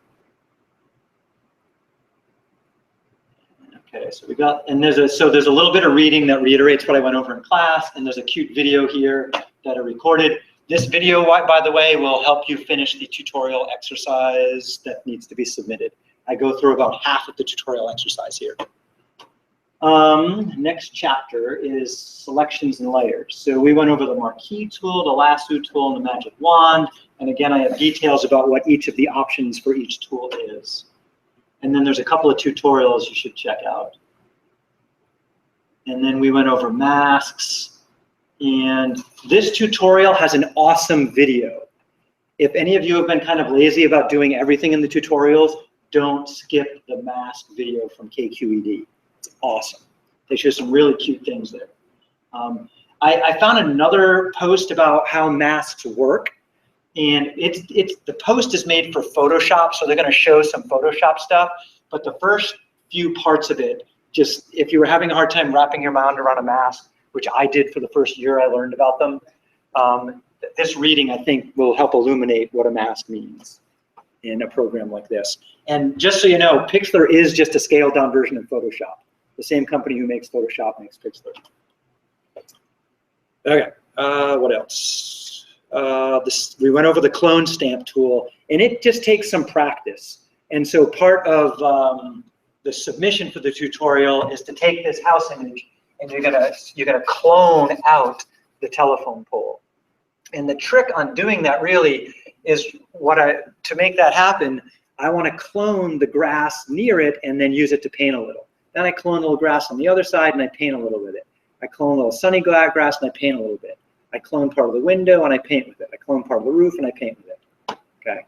Okay, so we got, and there's a little bit of reading that reiterates what I went over in class, and there's a cute video here that I recorded. This video, by the way, will help you finish the tutorial exercise that needs to be submitted. I go through about half of the tutorial exercise here. Next chapter is selections and layers. So we went over the marquee tool, the lasso tool, and the magic wand. And again, I have details about what each of the options for each tool is. And then there's a couple of tutorials you should check out. And then we went over masks. And this tutorial has an awesome video. If any of you have been kind of lazy about doing everything in the tutorials, don't skip the mask video from KQED. It's awesome. They show some really cute things there. I found another post about how masks work. And the post is made for Photoshop, so they're going to show some Photoshop stuff. But the first few parts of it, just if you were having a hard time wrapping your mind around a mask, which I did for the first year I learned about them, this reading, I think, will help illuminate what a mask means in a program like this. And just so you know, Pixlr is just a scaled down version of Photoshop. The same company who makes Photoshop makes Pixlr. Okay, what else? We went over the clone stamp tool, and it just takes some practice. And so part of the submission for the tutorial is to take this house image, and you're gonna clone out the telephone pole. And the trick on doing that really is to make that happen, I want to clone the grass near it and then use it to paint a little. Then I clone a little grass on the other side and I paint a little with it. I clone a little sunny grass and I paint a little bit. I clone part of the window and I paint with it. I clone part of the roof and I paint with it. Okay.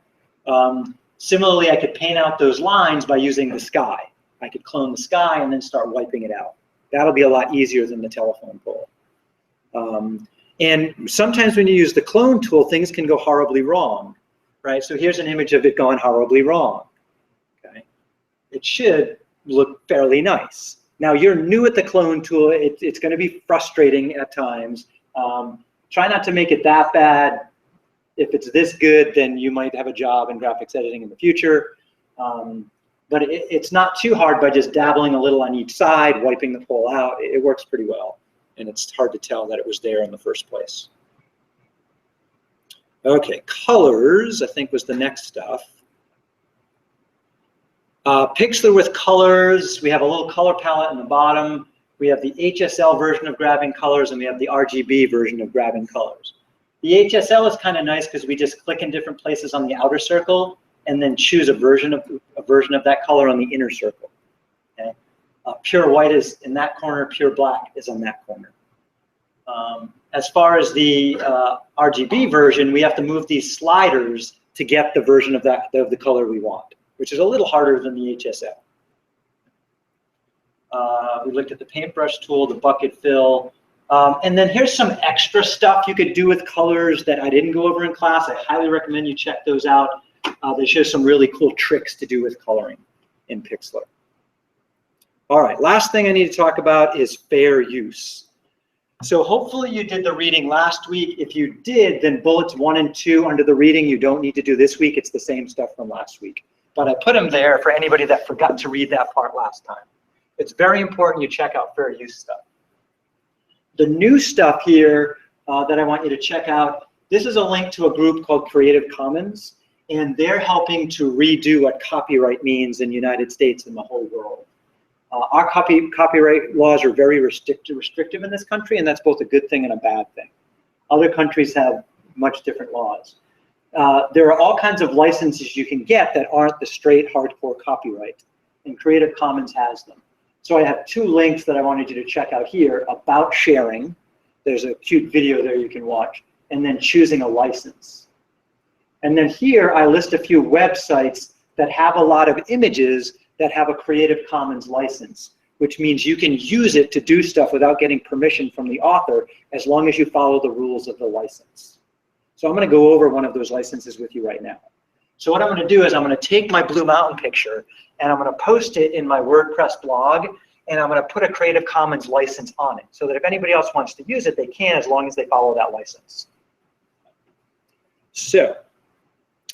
Similarly, I could paint out those lines by using the sky. I could clone the sky and then start wiping it out. That'll be a lot easier than the telephone pole. And sometimes when you use the clone tool, things can go horribly wrong, right? So here's an image of it going horribly wrong, okay? It should look fairly nice. Now you're new at the clone tool, it's gonna be frustrating at times. Try not to make it that bad. If it's this good, then you might have a job in graphics editing in the future. But it's not too hard by just dabbling a little on each side, wiping the pole out. It works pretty well. And it's hard to tell that it was there in the first place. Okay, colors, I think was the next stuff. Pixlr with colors, we have a little color palette in the bottom. We have the HSL version of grabbing colors, and we have the RGB version of grabbing colors. The HSL is kind of nice because we just click in different places on the outer circle and then choose a version of that color on the inner circle. Okay? Pure white is in that corner, pure black is on that corner. As far as the RGB version, we have to move these sliders to get the version of the color we want, which is a little harder than the HSL. We looked at the paintbrush tool, the bucket fill, and then here's some extra stuff you could do with colors that I didn't go over in class. I highly recommend you check those out. They show some really cool tricks to do with coloring in Pixlr. All right, last thing I need to talk about is fair use. So hopefully you did the reading last week. If you did, then bullets 1 and 2 under the reading you don't need to do this week. It's the same stuff from last week. But I put them there for anybody that forgot to read that part last time. It's very important you check out fair use stuff. The new stuff here that I want you to check out, this is a link to a group called Creative Commons, and they're helping to redo what copyright means in the United States and the whole world. Our copyright laws are very restrictive in this country, and that's both a good thing and a bad thing. Other countries have much different laws. There are all kinds of licenses you can get that aren't the straight hardcore copyright, and Creative Commons has them. So I have 2 links that I wanted you to check out here about sharing. There's a cute video there you can watch, and then choosing a license. And then here I list a few websites that have a lot of images that have a Creative Commons license, which means you can use it to do stuff without getting permission from the author as long as you follow the rules of the license. So I'm going to go over one of those licenses with you right now. So what I'm going to do is I'm going to take my Blue Mountain picture and I'm going to post it in my WordPress blog, and I'm going to put a Creative Commons license on it so that if anybody else wants to use it, they can as long as they follow that license. So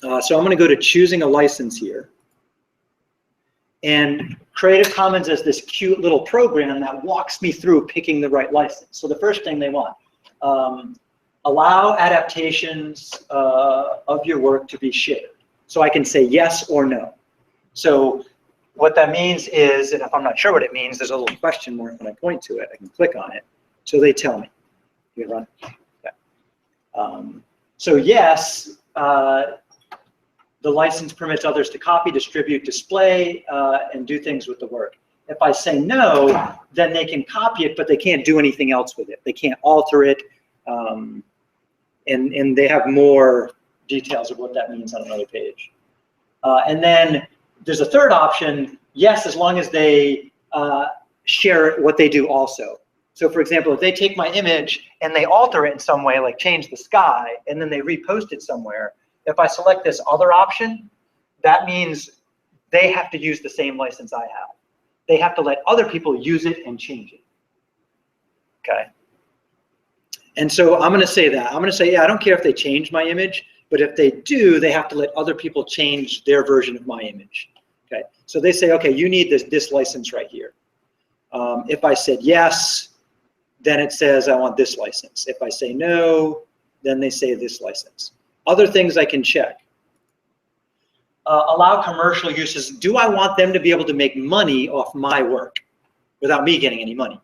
I'm going to go to choosing a license here. And Creative Commons is this cute little program that walks me through picking the right license. So the first thing they want, allow adaptations of your work to be shared. So I can say yes or no. So what that means is, and if I'm not sure what it means, there's a little question mark when I point to it. I can click on it. So they tell me. You run. Okay. So yes, the license permits others to copy, distribute, display, and do things with the work. If I say no, then they can copy it, but they can't do anything else with it. They can't alter it, and they have more details of what that means on another page. And then there's a third option, yes, as long as they share what they do also. So for example, if they take my image and they alter it in some way, like change the sky, and then they repost it somewhere, if I select this other option, that means they have to use the same license I have. They have to let other people use it and change it. Okay. And so I'm going to say that. I'm going to say, yeah, I don't care if they change my image, but if they do, they have to let other people change their version of my image. Okay. So they say, okay, you need this license right here. If I said yes, then it says I want this license. If I say no, then they say this license. Other things I can check. Allow commercial uses. Do I want them to be able to make money off my work without me getting any money?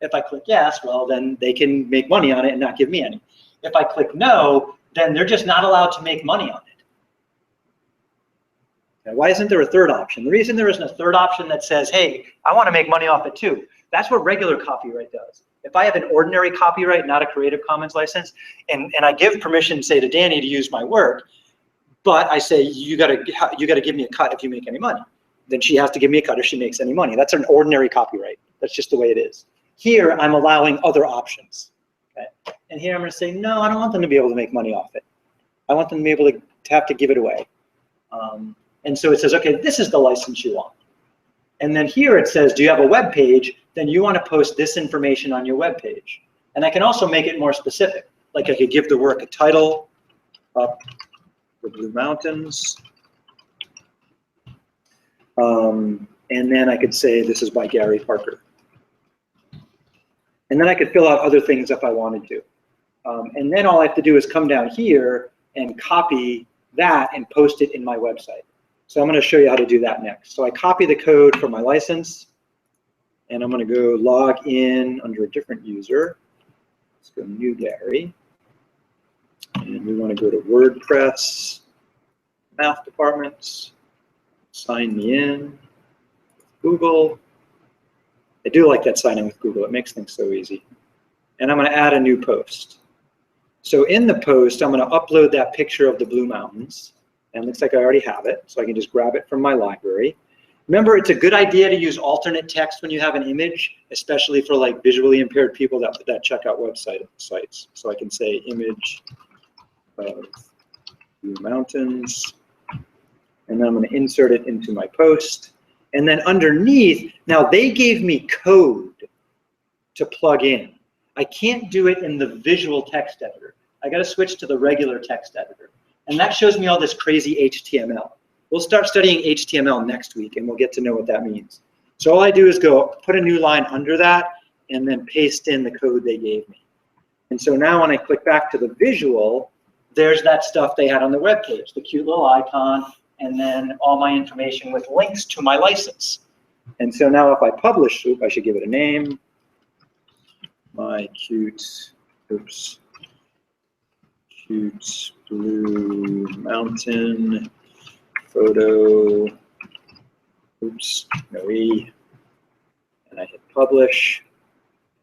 If I click yes, well, then they can make money on it and not give me any. If I click no, then they're just not allowed to make money on it. Okay, why isn't there a third option? The reason there isn't a third option that says, hey, I want to make money off it too. That's what regular copyright does. If I have an ordinary copyright, not a Creative Commons license, and I give permission, say, to Danny to use my work, but I say, you gotta give me a cut if you make any money. Then she has to give me a cut if she makes any money. That's an ordinary copyright. That's just the way it is. Here, I'm allowing other options. Okay? And here I'm gonna say, no, I don't want them to be able to make money off it. I want them to be able to have to give it away. And so it says, okay, this is the license you want. And then here it says, do you have a web page? Then you want to post this information on your web page. And I can also make it more specific. Like I could give the work a title, Up the Blue Mountains. And then I could say this is by Gary Parker. And then I could fill out other things if I wanted to. And then all I have to do is come down here and copy that and post it in my website. So I'm going to show you how to do that next. So I copy the code for my license, and I'm going to go log in under a different user. Let's go new Gary. And we want to go to WordPress, Math Departments, sign me in, Google. I do like that sign in with Google. It makes things so easy. And I'm going to add a new post. So in the post, I'm going to upload that picture of the Blue Mountains. And it looks like I already have it, so I can just grab it from my library. Remember, it's a good idea to use alternate text when you have an image, especially for like visually impaired people that check out sites. So I can say image of Blue Mountains, and then I'm going to insert it into my post. And then underneath, now they gave me code to plug in. I can't do it in the visual text editor. I got to switch to the regular text editor. And that shows me all this crazy HTML. We'll start studying HTML next week, and we'll get to know what that means. So all I do is go put a new line under that and then paste in the code they gave me. And so now when I click back to the visual, there's that stuff they had on the web page, the cute little icon, and then all my information with links to my license. And so now if I publish, I should give it a name. My cute, cute Blue Mountain photo, no E, and I hit publish,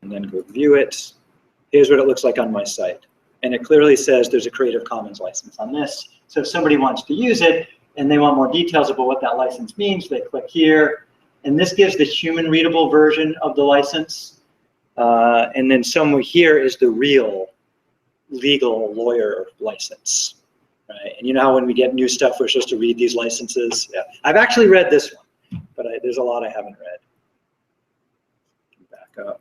and then go view it. Here's what it looks like on my site. And it clearly says there's a Creative Commons license on this. So if somebody wants to use it, and they want more details about what that license means, they click here, and this gives the human readable version of the license. And then somewhere here is the real legal lawyer license, right? And you know how when we get new stuff, we're supposed to read these licenses? Yeah, I've actually read this one, but there's a lot I haven't read. Back up.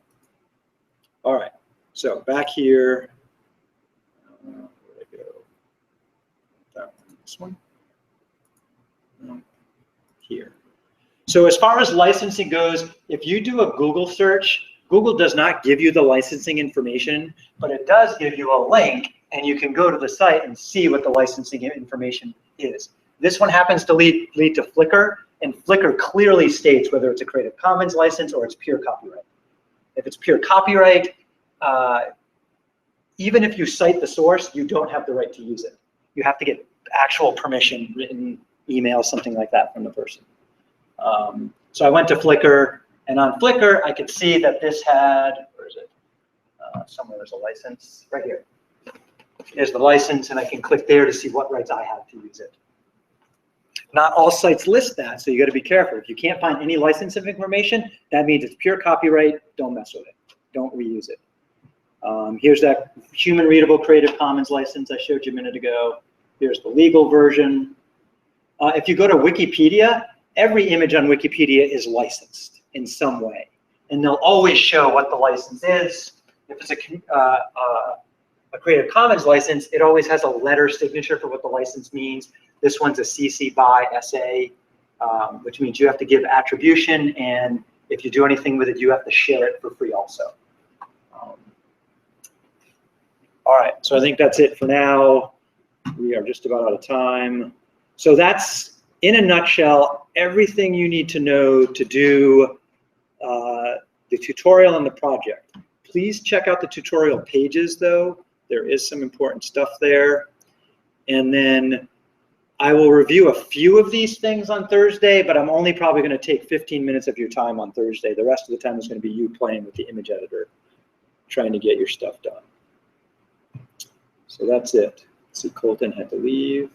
All right, so back here, where'd I go? That one, this one? No, here. So as far as licensing goes, if you do a Google search, Google does not give you the licensing information, but it does give you a link, and you can go to the site and see what the licensing information is. This one happens to lead to Flickr, and Flickr clearly states whether it's a Creative Commons license or it's pure copyright. If it's pure copyright, even if you cite the source, you don't have the right to use it. You have to get actual permission, written email, something like that from the person. So I went to Flickr, and on Flickr, I could see that this had, where is it? Somewhere there's a license, right here. Here's the license, and I can click there to see what rights I have to use it. Not all sites list that, so you got to be careful. If you can't find any license of information, that means it's pure copyright. Don't mess with it. Don't reuse it. Here's that human readable Creative Commons license I showed you a minute ago. Here's the legal version. If you go to Wikipedia, every image on Wikipedia is licensed in some way, and they'll always show what the license is. If it's a Creative Commons license, it always has a letter signature for what the license means. This one's a CC BY SA, which means you have to give attribution, and if you do anything with it, you have to share it for free also. All right, so I think that's it for now. We are just about out of time. So that's, in a nutshell, everything you need to know to do the tutorial and the project. Please check out the tutorial pages, though. There is some important stuff there. And then I will review a few of these things on Thursday, but I'm only probably going to take 15 minutes of your time on Thursday. The rest of the time is going to be you playing with the image editor, trying to get your stuff done. So that's it. See, Colton had to leave.